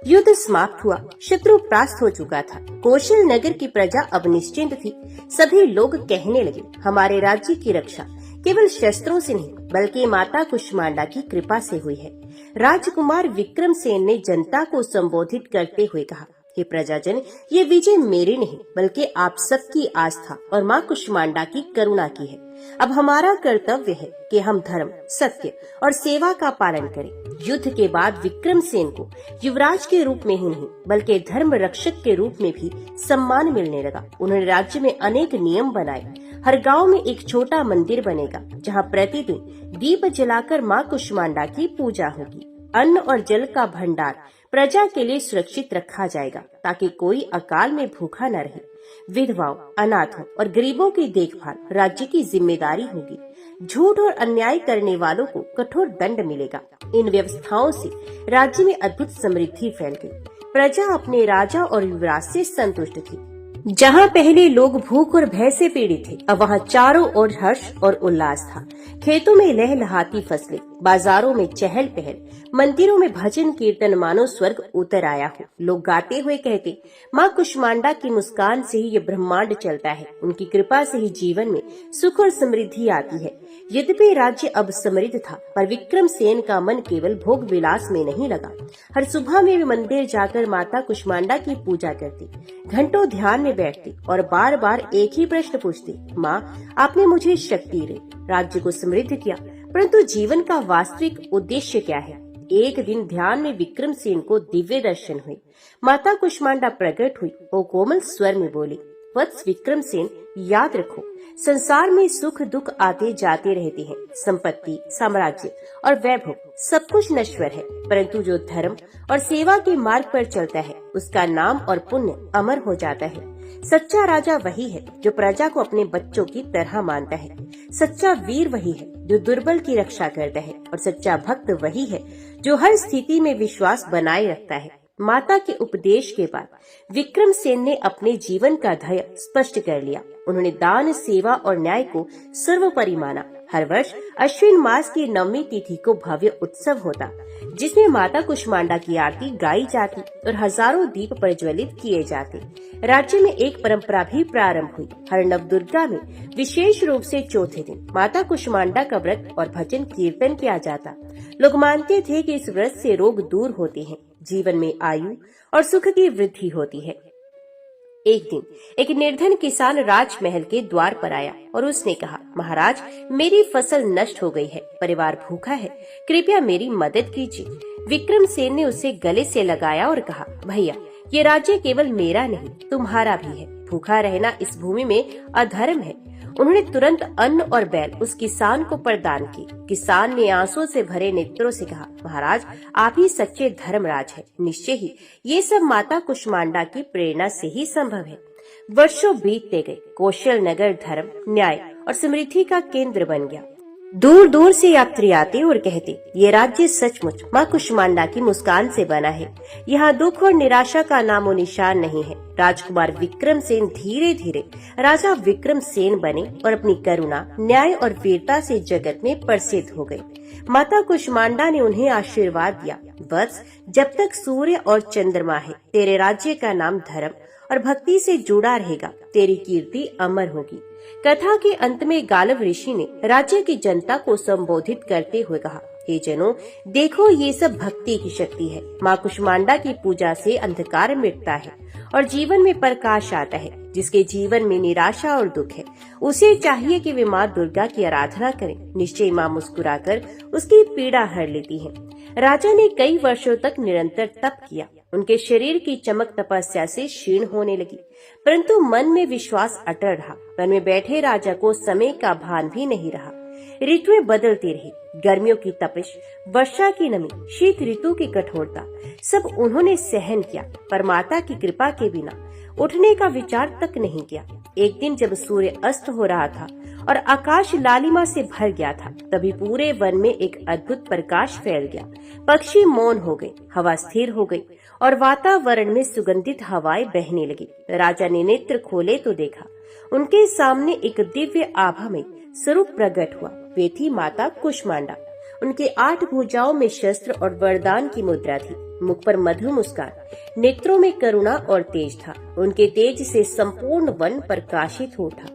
युद्ध समाप्त हुआ, शत्रु परास्त हो चुका था। कौशल नगर की प्रजा अब निश्चिंत थी। सभी लोग कहने लगे, हमारे राज्य की रक्षा केवल शस्त्रों से नहीं बल्कि माता कुष्मांडा की कृपा से हुई है। राजकुमार विक्रमसेन ने जनता को संबोधित करते हुए कहा, हे प्रजाजन, ये विजय मेरी नहीं बल्कि आप सबकी आस्था और माँ कुष्मांडा की करुणा की है। अब हमारा कर्तव्य है कि हम धर्म, सत्य और सेवा का पालन करें। युद्ध के बाद विक्रमसेन को युवराज के रूप में ही नहीं बल्कि धर्म रक्षक के रूप में भी सम्मान मिलने लगा। उन्होंने राज्य में अनेक नियम बनाए। हर गांव में एक छोटा मंदिर बनेगा जहां प्रतिदिन दीप जलाकर माँ कुष्मांडा की पूजा होगी। अन्न और जल का भंडार प्रजा के लिए सुरक्षित रखा जाएगा ताकि कोई अकाल में भूखा न रहे। विधवाओं, अनाथों और गरीबों की देखभाल राज्य की जिम्मेदारी होगी। झूठ और अन्याय करने वालों को कठोर दंड मिलेगा। इन व्यवस्थाओं से राज्य में अद्भुत समृद्धि फैल गई। प्रजा अपने राजा और युवराज से संतुष्ट थी। जहाँ पहले लोग भूख और भय से पीड़ित थे, अब वहाँ चारों ओर हर्ष और उल्लास था। खेतों में लहलहाती फसलें, बाजारों में चहल पहल, मंदिरों में भजन कीर्तन मानो स्वर्ग उतर आया हो। लोग गाते हुए कहते, माँ कुष्मांडा की मुस्कान से ही ये ब्रह्मांड चलता है, उनकी कृपा से ही जीवन में सुख और समृद्धि आती है। यद्यपि राज्य अब समृद्ध था, पर विक्रमसेन का मन केवल भोग विलास में नहीं लगा। हर सुबह में वे मंदिर जाकर माता कुष्मांडा की पूजा करती, घंटों ध्यान में बैठती और बार बार एक ही प्रश्न पूछती, माँ, आपने मुझे शक्ति दी, राज्य को समृद्ध किया, परंतु जीवन का वास्तविक उद्देश्य क्या है? एक दिन ध्यान में विक्रमसेन को दिव्य दर्शन हुए। माता कुष्मांडा प्रकट हुई। वो कोमल स्वर में बोली, वत्स विक्रमसेन, याद रखो, संसार में सुख दुख आते जाते रहते हैं। संपत्ति, साम्राज्य और वैभव सब कुछ नश्वर है, परंतु जो धर्म और सेवा के मार्ग पर चलता है उसका नाम और पुण्य अमर हो जाता है। सच्चा राजा वही है जो प्रजा को अपने बच्चों की तरह मानता है। सच्चा वीर वही है जो दुर्बल की रक्षा करता है और सच्चा भक्त वही है जो हर स्थिति में विश्वास बनाए रखता है। माता के उपदेश के बाद विक्रमसेन ने अपने जीवन का ध्येय स्पष्ट कर लिया। उन्होंने दान, सेवा और न्याय को सर्वोपरि माना। हर वर्ष अश्विन मास की 9वीं तिथि को भव्य उत्सव होता, जिसमें माता कुष्मांडा की आरती गाई जाती और हजारों दीप प्रज्वलित किए जाते। राज्य में एक परंपरा भी प्रारंभ हुई। हर नवदुर्गा में विशेष रूप से चौथे दिन माता कुष्मांडा का व्रत और भजन कीर्तन किया जाता। लोग मानते थे कि इस व्रत से रोग दूर होते हैं, जीवन में आयु और सुख की वृद्धि होती है। एक दिन एक निर्धन किसान राजमहल के द्वार पर आया और उसने कहा, महाराज, मेरी फसल नष्ट हो गई है, परिवार भूखा है, कृपया मेरी मदद कीजिए। विक्रमसेन ने उसे गले से लगाया और कहा, भैया, ये राज्य केवल मेरा नहीं, तुम्हारा भी है। भूखा रहना इस भूमि में अधर्म है। उन्होंने तुरंत अन्न और बैल उस किसान को प्रदान की। किसान ने आंसुओं से भरे नेत्रों से कहा, महाराज, आप ही सच्चे धर्मराज हैं। निश्चय ही ये सब माता कुष्मांडा की प्रेरणा से ही संभव है। वर्षों बीतते गए। कौशल नगर धर्म, न्याय और समृद्धि का केंद्र बन गया। दूर दूर से यात्री आते और कहते, ये राज्य सचमुच माँ कुष्मांडा की मुस्कान से बना है। यहाँ दुख और निराशा का नामो निशान नहीं है। राजकुमार विक्रमसेन धीरे धीरे राजा विक्रमसेन बने और अपनी करुणा, न्याय और वीरता से जगत में प्रसिद्ध हो गए। माता कुष्मांडा ने उन्हें आशीर्वाद दिया, वत्स, जब तक सूर्य और चंद्रमा है, तेरे राज्य का नाम धर्म और भक्ति से जुड़ा रहेगा, तेरी कीर्ति अमर होगी। कथा के अंत में गालव ऋषि ने राज्य की जनता को संबोधित करते हुए कहा, हे जनों, देखो, ये सब भक्ति की शक्ति है। माँ कुष्मांडा की पूजा से अंधकार मिटता है और जीवन में प्रकाश आता है। जिसके जीवन में निराशा और दुख है, उसे चाहिए कि वे माँ दुर्गा की आराधना करें। निश्चय माँ मुस्कुराकर उसकी पीड़ा हर लेती है। राजा ने कई वर्षों तक निरंतर तप किया। उनके शरीर की चमक तपस्या से क्षीण होने लगी, परंतु मन में विश्वास अटल रहा। वन में बैठे राजा को समय का भान भी नहीं रहा। ऋतुएं बदलती रही, गर्मियों की तपिश, वर्षा की नमी, शीत ऋतु की कठोरता, सब उन्होंने सहन किया, पर माता की कृपा के बिना उठने का विचार तक नहीं किया। एक दिन जब सूर्य अस्त हो रहा था और आकाश लालिमा से भर गया था, तभी पूरे वन में एक अद्भुत प्रकाश फैल गया। पक्षी मौन हो गए, हवा स्थिर हो गई और वातावरण में सुगंधित हवाएं बहने लगी। राजा ने नेत्र खोले तो देखा, उनके सामने एक दिव्य आभा में स्वरूप प्रकट हुआ। वे थी माता कुष्मांडा। उनके 8 भुजाओं में शस्त्र और वरदान की मुद्रा थी। मुख पर मधुर मुस्कान, नेत्रों में करुणा और तेज था। उनके तेज से संपूर्ण वन प्रकाशित हो उठा।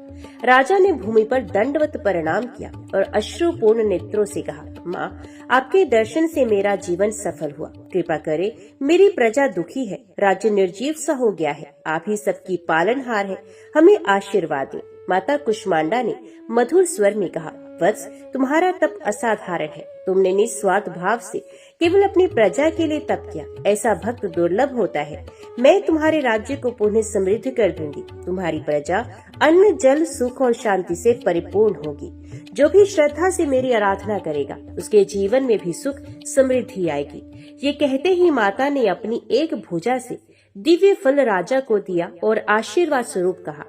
राजा ने भूमि पर दंडवत प्रणाम किया और अश्रुपूर्ण नेत्रों से कहा, माँ, आपके दर्शन से मेरा जीवन सफल हुआ। कृपा करे, मेरी प्रजा दुखी है, राज्य निर्जीव सा हो गया है। आप ही सबकी पालनहार है, हमें आशीर्वाद दें। माता कुष्मांडा ने मधुर स्वर में कहा, वत्स, तुम्हारा तप असाधारण है। तुमने निस्वार्थ भाव से केवल अपनी प्रजा के लिए तप किया। ऐसा भक्त दुर्लभ होता है। मैं तुम्हारे राज्य को पुनः समृद्ध कर दूंगी। तुम्हारी प्रजा अन्न, जल, सुख और शांति से परिपूर्ण होगी। जो भी श्रद्धा से मेरी आराधना करेगा, उसके जीवन में भी सुख समृद्धि आएगी। ये कहते ही माता ने अपनी एक भुजा से दिव्य फल राजा को दिया और आशीर्वाद स्वरूप कहा,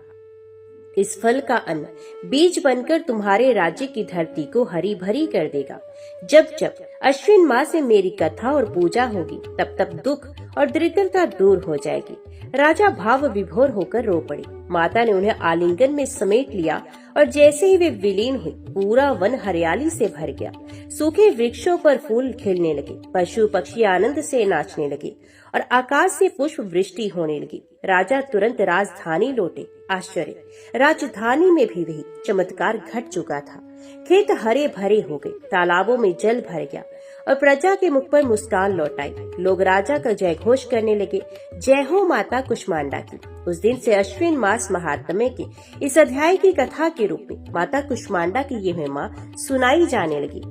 इस फल का अन्न बीज बनकर तुम्हारे राज्य की धरती को हरी भरी कर देगा। जब जब अश्विन मास से मेरी कथा और पूजा होगी, तब तब दुख और दरिद्रता दूर हो जाएगी। राजा भाव विभोर होकर रो पड़े। माता ने उन्हें आलिंगन में समेट लिया और जैसे ही वे विलीन हुई, पूरा वन हरियाली से भर गया। सूखे वृक्षों पर फूल खिलने लगे, पशु पक्षी आनंद से नाचने लगे और आकाश से पुष्प वृष्टि होने लगी। राजा तुरंत राजधानी लौटे। आश्चर्य, राजधानी में भी वही चमत्कार घट चुका था। खेत हरे भरे हो गए, तालाबों में जल भर गया और प्रजा के मुख पर मुस्कान लौट आई। लोग राजा का जय घोष करने लगे, जय हो माता कुष्मांडा की। उस दिन से अश्विन मास महात्म्य के इस अध्याय की कथा के रूप में माता कुष्मांडा की ये महिमा सुनाई जाने लगी।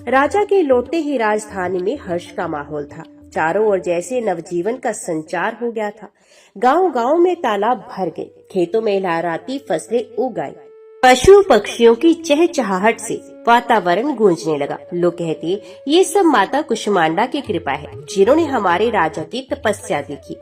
राजा के लौटते ही राजधानी में हर्ष का माहौल था। चारों ओर जैसे नवजीवन का संचार हो गया था। गांव-गांव में तालाब भर गए, खेतों में लहराती फसलें उग आई, पशु पक्षियों की चहचहाहट से वातावरण गूंजने लगा। लोग कहते, ये सब माता कुष्मांडा की कृपा है, जिन्होंने हमारे राजा की तपस्या देखी।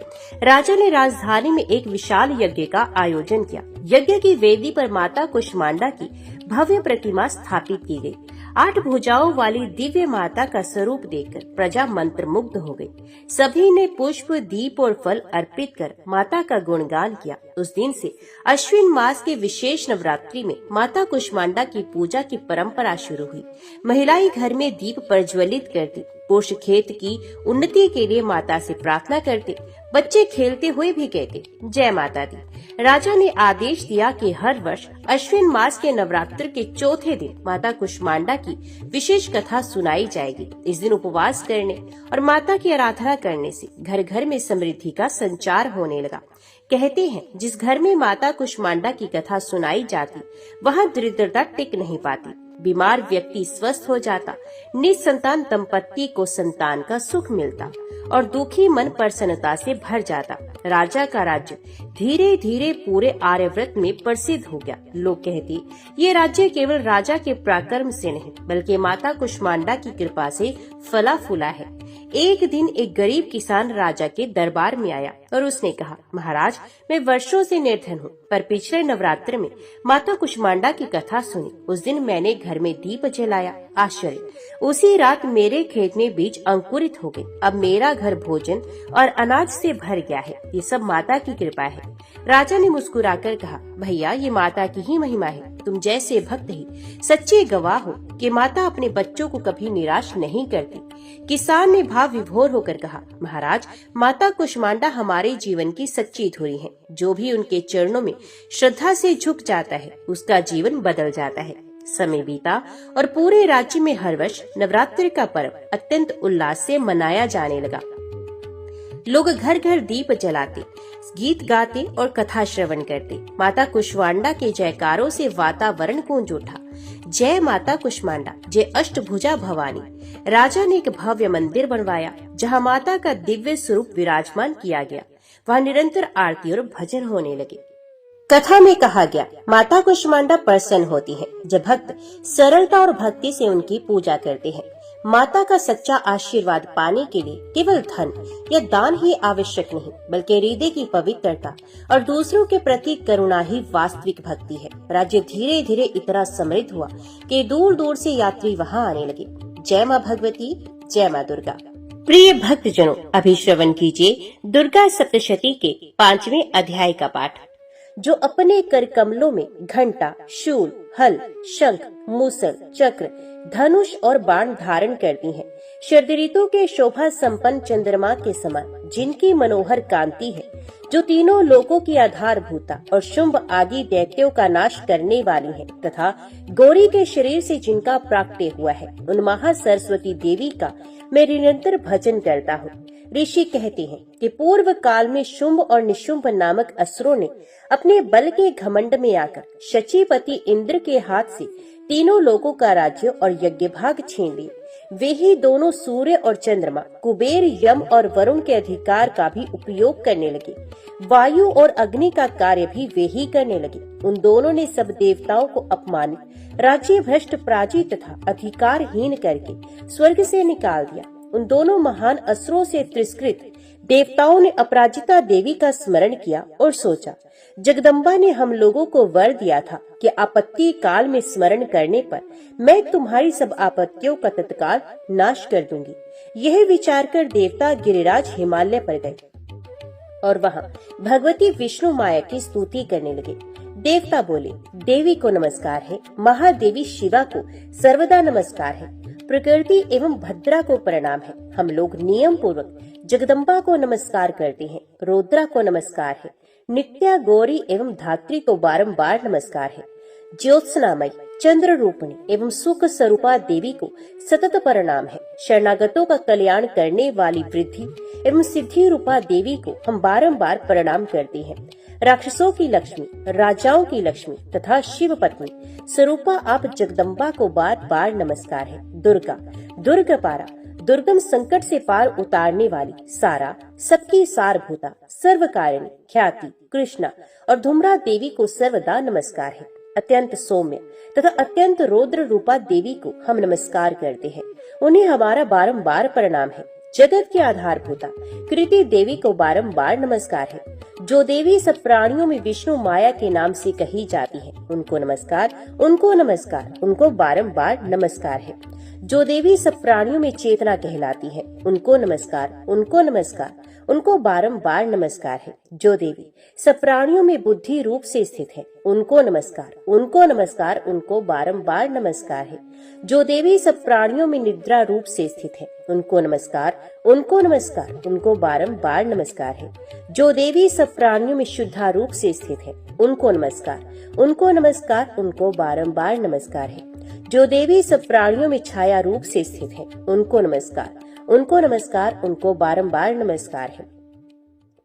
राजा ने राजधानी में एक विशाल यज्ञ का आयोजन किया। यज्ञ की वेदी पर माता कुष्मांडा की भव्य प्रतिमा स्थापित की गई। 8 भुजाओं वाली दिव्य माता का स्वरूप देखकर प्रजा मंत्रमुग्ध हो गई। सभी ने पुष्प, दीप और फल अर्पित कर माता का गुणगान किया। उस दिन से अश्विन मास के विशेष नवरात्रि में माता कुष्मांडा की पूजा की परंपरा शुरू हुई। महिलाएं घर में दीप प्रज्वलित करती, पुरुष खेत की उन्नति के लिए माता से प्रार्थना करते, बच्चे खेलते हुए भी कहते, जय माता दी। राजा ने आदेश दिया कि हर वर्ष अश्विन मास के नवरात्र के चौथे दिन माता कुष्मांडा की विशेष कथा सुनाई जाएगी। इस दिन उपवास करने और माता की आराधना करने से घर घर में समृद्धि का संचार होने लगा। कहते हैं, जिस घर में माता कुष्मांडा की कथा सुनाई जाती, वहाँ दरिद्रता टिक नहीं पाती। बीमार व्यक्ति स्वस्थ हो जाता, निसंतान दंपत्ति को संतान का सुख मिलता और दुखी मन प्रसन्नता से भर जाता। राजा का राज्य धीरे धीरे पूरे आर्यव्रत में प्रसिद्ध हो गया। लोग कहते, ये राज्य केवल राजा के पराक्रम से नहीं, बल्कि माता कुष्मांडा की कृपा से फला फूला है। एक दिन एक गरीब किसान राजा के दरबार में आया और उसने कहा, महाराज, मैं वर्षों से निर्धन हूँ, पर पिछले नवरात्र में माता कुष्मांडा की कथा सुनी। उस दिन मैंने घर में दीप जलाया। आश्चर्य, उसी रात मेरे खेत में बीज अंकुरित हो गए। अब मेरा घर भोजन और अनाज से भर गया है। ये सब माता की कृपा है। राजा ने मुस्कुराकर कहा, भैया, ये माता की ही महिमा है। तुम जैसे भक्त ही सच्चे गवाह हो कि माता अपने बच्चों को कभी निराश नहीं करती। किसान ने भाव विभोर होकर कहा, महाराज, माता कुष्मांडा हमारे जीवन की सच्ची धुरी है। जो भी उनके चरणों में श्रद्धा से झुक जाता है, उसका जीवन बदल जाता है। समय बीता और पूरे राज्य में हर वर्ष नवरात्रि का पर्व अत्यंत उल्लास से मनाया जाने लगा। लोग घर घर दीप जलाते, गीत गाते और कथा श्रवण करते। माता कुष्मांडा के जयकारों से वातावरण गूंज उठा। जय माता कुष्मांडा, जय अष्टभुजा भवानी। राजा ने एक भव्य मंदिर बनवाया, जहां माता का दिव्य स्वरूप विराजमान किया गया। वहां निरंतर आरती और भजन होने लगे। कथा में कहा गया, माता कुष्मांडा प्रसन्न होती हैं जब भक्त सरलता और भक्ति से उनकी पूजा करते हैं। माता का सच्चा आशीर्वाद पाने के लिए केवल धन या दान ही आवश्यक नहीं, बल्कि हृदय की पवित्रता और दूसरों के प्रति करुणा ही वास्तविक भक्ति है। राज्य धीरे धीरे इतना समृद्ध हुआ कि दूर दूर से यात्री वहां आने लगे। जय माँ भगवती, जय माँ दुर्गा। प्रिय भक्तजनों, अभी श्रवण कीजिए दुर्गा सप्तशती के 5वें अध्याय का पाठ। जो अपने कर कमलों में घंटा, शूल, हल, शंख, मूसल, चक्र, धनुष और बाण धारण करती हैं। शरद ऋतु के शोभा संपन्न चंद्रमा के समान जिनकी मनोहर कांति है, जो तीनों लोकों की आधारभूता और शुंभ आदि दैत्यों का नाश करने वाली है, तथा गौरी के शरीर से जिनका प्राकट्य हुआ है, उन महासरस्वती देवी का मैं निरंतर भजन करता हूँ। ऋषि कहते हैं कि पूर्व काल में शुंभ और निशुंभ नामक असुरों ने अपने बल के घमंड में आकर शचीपति इंद्र के हाथ से तीनों लोकों का राज्य और यज्ञ भाग छीन लिए। वे ही दोनों सूर्य और चंद्रमा, कुबेर, यम और वरुण के अधिकार का भी उपयोग करने लगे। वायु और अग्नि का कार्य भी वे ही करने लगे। उन दोनों ने सब देवताओं को अपमानित, राज्य भ्रष्ट, पराजित तथा अधिकारहीन करके स्वर्ग से निकाल दिया। उन दोनों महान असुरों से तिरस्कृत देवताओं ने अपराजिता देवी का स्मरण किया और सोचा, जगदम्बा ने हम लोगों को वर दिया था कि आपत्ति काल में स्मरण करने पर मैं तुम्हारी सब आपत्तियों का तत्काल नाश कर दूंगी। यह विचार कर देवता गिरिराज हिमालय पर गए और वहाँ भगवती विष्णु माया की स्तुति करने लगे। देवता बोले, देवी को नमस्कार है, महादेवी शिवा को सर्वदा नमस्कार है, प्रकृति एवं भद्रा को प्रणाम है। हम लोग नियम पूर्वक जगदम्बा को नमस्कार करते हैं, रुद्रा को नमस्कार है, नित्या, गौरी एवं धात्री को बारंबार नमस्कार है, ज्योत्सनामयी, चंद्र रूपणी एवं सुख स्वरूपा देवी को सतत प्रणाम है, शरणागतों का कल्याण करने वाली वृद्धि एवं सिद्धि रूपा देवी को हम बारंबार प्रणाम करते हैं। राक्षसों की लक्ष्मी, राजाओं की लक्ष्मी तथा शिव पत्नी स्वरूपा आप जगदम्बा को बार बार नमस्कार है। दुर्गा, दुर्गपारा, दुर्गम संकट से पार उतारने वाली, सारा, सबकी सारभूता, सर्वकारिणी, ख्याति, कृष्णा और धूम्रा देवी को सर्वदा नमस्कार है। अत्यंत सौम्य तथा अत्यंत रौद्र रूपा देवी को हम नमस्कार करते हैं, उन्हें हमारा बारंबार प्रणाम है। जगत के आधारभूता कृति देवी को बारंबार नमस्कार है। जो देवी सब प्राणियों में विष्णु माया के नाम से कही जाती है, उनको नमस्कार, उनको नमस्कार, उनको बारंबार नमस्कार है। जो देवी सब प्राणियों में चेतना कहलाती है, उनको नमस्कार, उनको नमस्कार, उनको बारंबार नमस्कार है। जो देवी सब प्राणियों में बुद्धि रूप से स्थित है, उनको नमस्कार, उनको नमस्कार, उनको बारंबार नमस्कार है। जो देवी सब प्राणियों में निद्रा रूप से स्थित है, उनको नमस्कार, उनको नमस्कार, उनको बारंबार नमस्कार है। जो देवी सब प्राणियों में शुद्धा रूप से स्थित है, उनको नमस्कार, उनको नमस्कार, उनको बारंबार नमस्कार है। जो देवी सब प्राणियों में छाया रूप से स्थित है, उनको नमस्कार, उनको नमस्कार, उनको बारंबार नमस्कार है।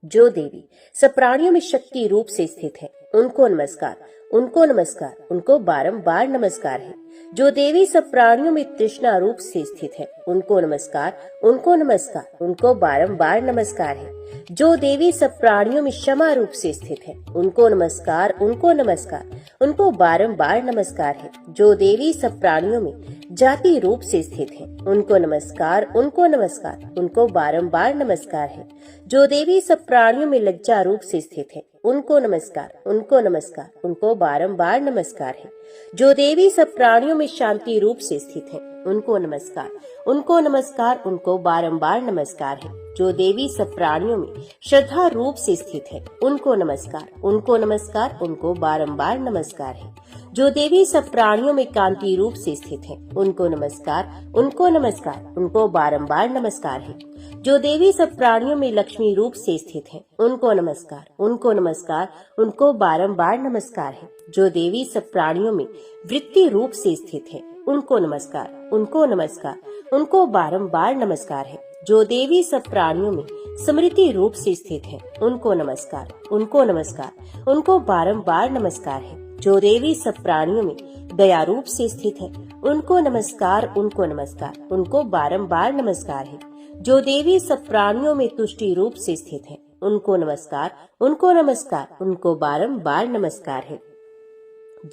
जो देवी सब प्राणियों में शक्ति रूप से स्थित है, उनको नमस्कार, उनको नमस्कार, उनको बारंबार नमस्कार है। जो देवी सब प्राणियों में तृष्णा रूप से स्थित है, उनको नमस्कार, उनको नमस्कार, उनको बारंबार नमस्कार है। जो देवी सब प्राणियों में क्षमा रूप से स्थित है, उनको नमस्कार, उनको नमस्कार, उनको बारंबार नमस्कार है। जो देवी सब प्राणियों में जाति रूप से स्थित है, उनको नमस्कार, उनको नमस्कार, उनको बारंबार नमस्कार है। जो देवी सब प्राणियों में लज्जा रूप से स्थित है, उनको नमस्कार, उनको नमस्कार, उनको बारंबार नमस्कार है। जो देवी सब प्राणियों में शांति रूप से स्थित है, उनको नमस्कार, उनको नमस्कार, उनको बारंबार नमस्कार है। जो देवी सब प्राणियों में श्रद्धा रूप से स्थित है, उनको नमस्कार, उनको नमस्कार, उनको बारंबार नमस्कार है। जो देवी सब प्राणियों में कांति रूप से स्थित है, उनको नमस्कार, उनको नमस्कार, उनको बारंबार नमस्कार है। जो देवी सब प्राणियों में लक्ष्मी रूप से स्थित है, उनको नमस्कार, उनको नमस्कार, उनको बारंबार नमस्कार है। जो देवी सब प्राणियों में वृत्ति रूप से स्थित है, उनको नमस्कार, उनको नमस्कार, उनको बारंबार नमस्कार है। जो देवी सब प्राणियों में स्मृति रूप से स्थित है, उनको नमस्कार, उनको नमस्कार, उनको बारंबार नमस्कार है। जो देवी सब प्राणियों में दया रूप से स्थित है, उनको नमस्कार, उनको नमस्कार, उनको बारंबार नमस्कार है। जो देवी सब प्राणियों में तुष्टि रूप से स्थित है, उनको नमस्कार, उनको नमस्कार, उनको बारंबार नमस्कार है।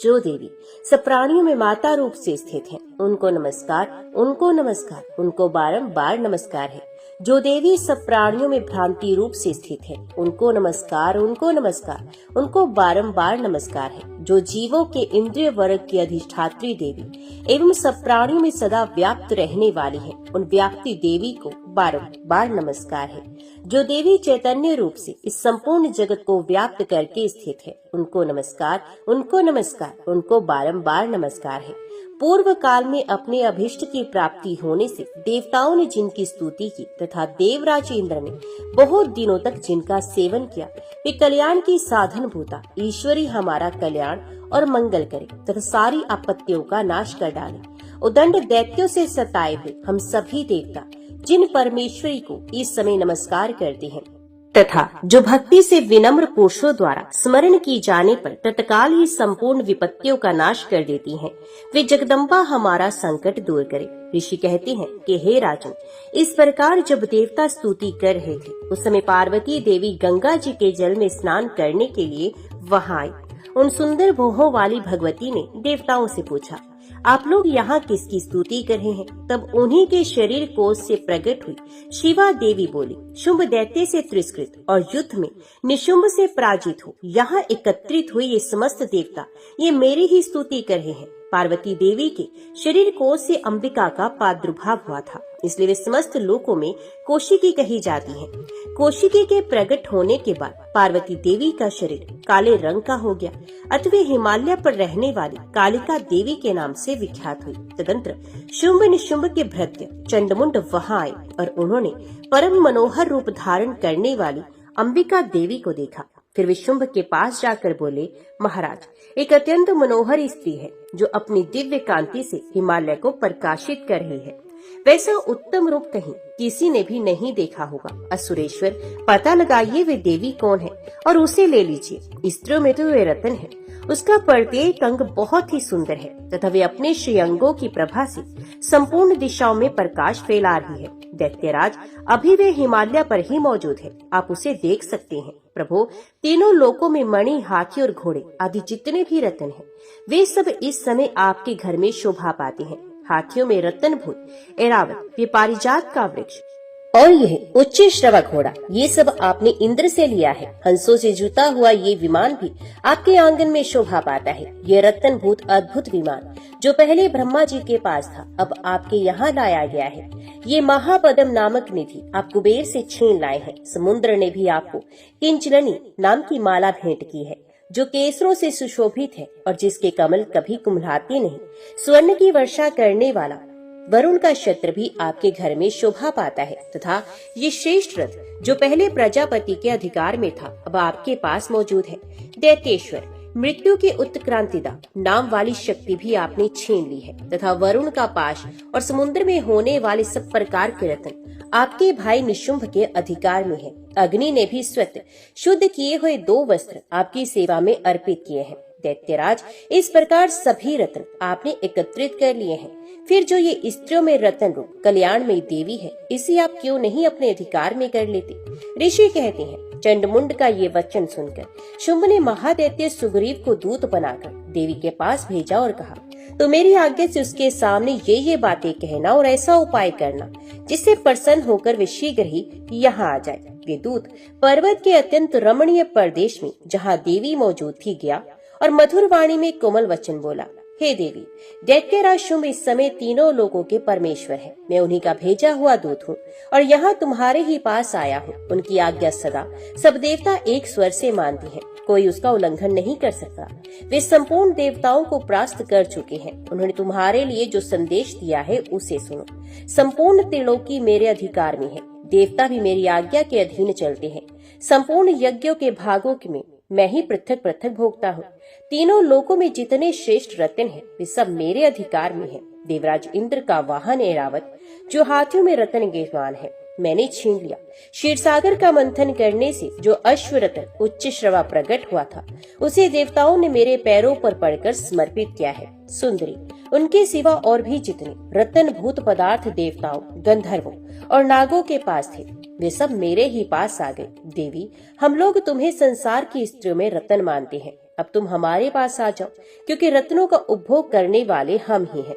जो देवी सब प्राणियों में माता रूप से स्थित है, उनको नमस्कार, उनको नमस्कार, उनको बारंबार नमस्कार है। जो देवी सब प्राणियों में भ्रांति रूप से स्थित है, उनको नमस्कार, उनको नमस्कार, उनको बारंबार नमस्कार है। जो जीवों के इंद्रिय वर्ग की अधिष्ठात्री देवी एवं सब प्राणियों में सदा व्याप्त रहने वाली है, उन व्याप्ति देवी को बारंबार नमस्कार है। जो देवी चैतन्य रूप से इस संपूर्ण जगत को व्याप्त करके स्थित है, उनको नमस्कार, उनको नमस्कार, उनको बारंबार नमस्कार है। पूर्व काल में अपने अभिष्ट की प्राप्ति होने से देवताओं ने जिनकी स्तुति की तथा देवराज इंद्र ने बहुत दिनों तक जिनका सेवन किया, वे कल्याण की साधन भूता ईश्वरी हमारा कल्याण और मंगल करे तथा सारी आपत्तियों का नाश कर डाले। उदंड दैत्यों से सताए हुए हम सभी देवता जिन परमेश्वरी को इस समय नमस्कार करते हैं तथा जो भक्ति से विनम्र पुरुषों द्वारा स्मरण की जाने पर तत्काल ही संपूर्ण विपत्तियों का नाश कर देती हैं, वे जगदम्बा हमारा संकट दूर करे। ऋषि कहते हैं कि हे राजन, इस प्रकार जब देवता स्तुति कर रहे थे, उस समय पार्वती देवी गंगा जी के जल में स्नान करने के लिए वहां आई। उन सुंदर भोहों वाली भगवती ने देवताओं से पूछा, आप लोग यहाँ किसकी स्तुति कर रहे हैं? तब उन्हीं के शरीर कोश से प्रकट हुई शिवा देवी बोली, शुंभ दैत्य से तिरस्कृत और युद्ध में निशुंभ से पराजित हो यहाँ एकत्रित हुए ये समस्त देवता ये मेरी ही स्तुति कर रहे हैं। पार्वती देवी के शरीर कोश से अंबिका का प्रादुर्भाव हुआ था, इसलिए वे समस्त लोकों में कोशिकी कही जाती हैं। कोशिकी के प्रकट होने के बाद पार्वती देवी का शरीर काले रंग का हो गया, अतः वे हिमालय पर रहने वाली कालिका देवी के नाम से विख्यात हुई। तदंतर शुंभ निशुंभ के भृत्य चंडमुंड वहां आए और उन्होंने परम मनोहर रूप धारण करने वाली अंबिका देवी को देखा। फिर वे शुंभ के पास जाकर बोले, महाराज, एक अत्यंत मनोहर स्त्री है जो अपनी दिव्य कांति से हिमालय को प्रकाशित कर रही है। वैसा उत्तम रूप कहीं किसी ने भी नहीं देखा होगा। असुरेश्वर, पता लगाइए वे देवी कौन है और उसे ले लीजिए। स्त्रियों में तो वे रतन है, उसका प्रत्येक अंग बहुत ही सुंदर है तथा वे अपने श्रीअंगों की प्रभा से संपूर्ण दिशाओं में प्रकाश फैला रही है। दैत्यराज, अभी वे हिमालय पर ही मौजूद है, आप उसे देख सकते हैं। प्रभु, तीनों लोकों में मणि, हाथी और घोड़े आदि जितने भी रत्न हैं, वे सब इस समय आपके घर में शोभा पाते हैं। हाथियों में रत्नभूत ऐरावत, ये पारिजात का वृक्ष और यह उच्च श्रवा घोड़ा, ये सब आपने इंद्र से लिया है। हंसों से जुता हुआ ये विमान भी आपके आंगन में शोभा पाता है। ये रत्नभूत अद्भुत विमान जो पहले ब्रह्मा जी के पास था, अब आपके यहाँ लाया गया है। ये महापदम नामक निधि आप कुबेर से छीन लाए हैं। समुद्र ने भी आपको किंचलनी नाम की माला भेंट की है जो केसरों से सुशोभित है और जिसके कमल कभी कुम्हलाते नहीं। स्वर्ण की वर्षा करने वाला वरुण का छत्र भी आपके घर में शोभा पाता है तथा ये श्रेष्ठ रथ जो पहले प्रजापति के अधिकार में था, अब आपके पास मौजूद है। दैत्येश्वर, मृत्यु के उत्क्रांतिदा नाम वाली शक्ति भी आपने छीन ली है तथा वरुण का पाश और समुद्र में होने वाले सब प्रकार के रत्न आपके भाई निशुंभ के अधिकार में है। अग्नि ने भी स्वतः शुद्ध किए हुए 2 वस्त्र आपकी सेवा में अर्पित किए हैं। दैत्यराज, इस प्रकार सभी रत्न आपने एकत्रित कर लिए हैं। फिर जो ये स्त्रियों में रत्न रूप कल्याण में देवी है, इसे आप क्यों नहीं अपने अधिकार में कर लेते? ऋषि कहते हैं, चंडमुंड का ये वचन सुनकर शुंभ ने महादैत्य सुग्रीव को दूत बनाकर देवी के पास भेजा और कहा, तो मेरी आज्ञा से उसके सामने ये बातें कहना और ऐसा उपाय करना जिससे प्रसन्न होकर वे शीघ्र ही यहाँ आ जाए। वे दूत पर्वत के अत्यंत रमणीय प्रदेश में जहाँ देवी मौजूद थी गया और मधुर वाणी में कोमल वचन बोला, हे देवी, दैत्यराज शुंभ इस समय तीनों लोगों के परमेश्वर है। मैं उन्हीं का भेजा हुआ दूत हूँ और यहाँ तुम्हारे ही पास आया हूँ। उनकी आज्ञा सदा सब देवता एक स्वर से मानती हैं, कोई उसका उल्लंघन नहीं कर सकता। वे संपूर्ण देवताओं को परास्त कर चुके हैं। उन्होंने तुम्हारे लिए जो संदेश दिया है उसे सुनो। संपूर्ण त्रिलोकी मेरे अधिकार में है, देवता भी मेरी आज्ञा के अधीन चलते हैं। संपूर्ण यज्ञों के भागों में मैं ही पृथक पृथक भोगता हूँ। तीनों लोकों में जितने श्रेष्ठ रत्न हैं, वे सब मेरे अधिकार में हैं। देवराज इंद्र का वाहन ऐरावत जो हाथियों में रत्न गेहवान है, मैंने छीन लिया। क्षीरसागर का मंथन करने से जो अश्व रत्न उच्च श्रवा प्रकट हुआ था, उसे देवताओं ने मेरे पैरों पर पड़कर समर्पित किया है। सुंदरी, उनके सिवा और भी जितने रत्न भूत पदार्थ देवताओं, गंधर्वों और नागों के पास थे, वे सब मेरे ही पास आ गए। देवी, हम लोग तुम्हें संसार की स्त्रियों में रत्न मानते हैं। अब तुम हमारे पास आ जाओ, क्योंकि रत्नों का उपभोग करने वाले हम ही हैं।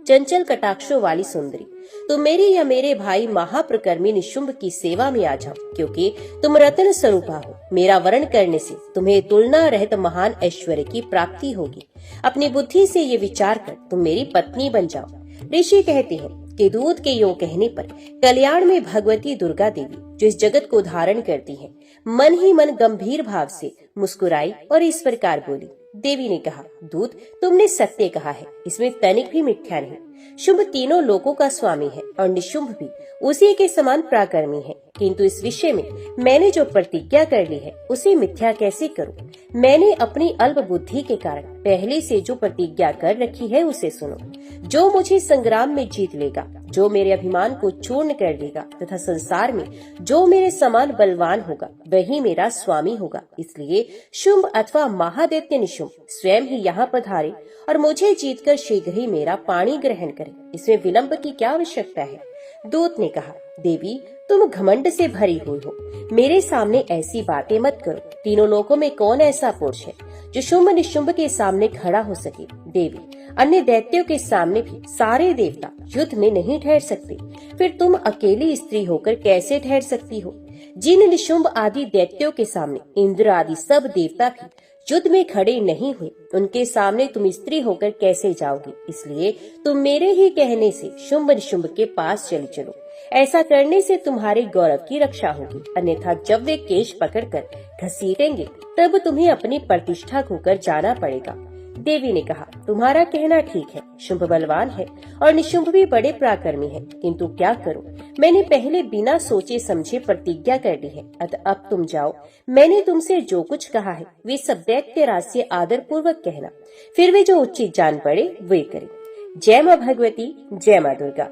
चंचल कटाक्षों वाली सुंदरी, तुम मेरी या मेरे भाई महाप्रकर्मी निशुंभ की सेवा में आ जाओ, क्योंकि तुम रत्न स्वरूपा हो। मेरा वरण करने से तुम्हें तुलना रहित महान ऐश्वर्य की प्राप्ति होगी। अपनी बुद्धि से ये विचार कर तुम मेरी पत्नी बन जाओ। ऋषि कहते हैं कि दूत के यूं कहने पर कल्याण में भगवती दुर्गा देवी, जो इस जगत को धारण करती है, मन ही मन गंभीर भाव से मुस्कुराई और इस प्रकार बोली। देवी ने कहा, दूत, तुमने सत्य कहा है, इसमें तनिक भी मिथ्या नहीं। शुंभ तीनों लोकों का स्वामी है और निशुंभ भी उसी के समान पराक्रमी है, किंतु इस विषय में मैंने जो प्रतिज्ञा कर ली है उसे मिथ्या कैसे करूं? मैंने अपनी अल्प बुद्धि के कारण पहले से जो प्रतिज्ञा कर रखी है उसे सुनो। जो मुझे संग्राम में जीत लेगा, जो मेरे अभिमान को चूर्ण कर देगा तथा संसार में जो मेरे समान बलवान होगा, वही मेरा स्वामी होगा। इसलिए शुंभ अथवा महादैत्य निशुंभ स्वयं ही यहाँ पधारे और मुझे जीतकर शीघ्र ही मेरा पाणी ग्रहण करे। इसमें विलंब की क्या आवश्यकता है? दूत ने कहा, देवी, तुम घमंड से भरी हुई हो, मेरे सामने ऐसी बातें मत करो। तीनों लोकों में कौन ऐसा पुरुष है जो शुंभ निशुंभ के सामने खड़ा हो सके? देवी, अन्य दैत्यों के सामने भी सारे देवता युद्ध में नहीं ठहर सकते, फिर तुम अकेली स्त्री होकर कैसे ठहर सकती हो? जिन निशुंभ आदि दैत्यों के सामने इंद्र आदि सब देवता भी युद्ध में खड़े नहीं हुए, उनके सामने तुम स्त्री होकर कैसे जाओगी? इसलिए तुम मेरे ही कहने से शुंभ निशुंभ के पास चली चलो। ऐसा करने से तुम्हारे गौरव की रक्षा होगी, अन्यथा जब वे केश पकड़कर घसीटेंगे तब तुम्हें अपनी प्रतिष्ठा खोकर जाना पड़ेगा। देवी ने कहा, तुम्हारा कहना ठीक है, शुंभ बलवान है और निशुंभ भी बड़े पराक्रमी है, किंतु क्या करूं? मैंने पहले बिना सोचे समझे प्रतिज्ञा कर ली है, अतः अब तुम जाओ। मैंने तुमसे जो कुछ कहा है वे सब दैत्यराज से आदर पूर्वक कहना, फिर वे जो उचित जान पड़े वे करें। जय मां भगवती, जय मां दुर्गा।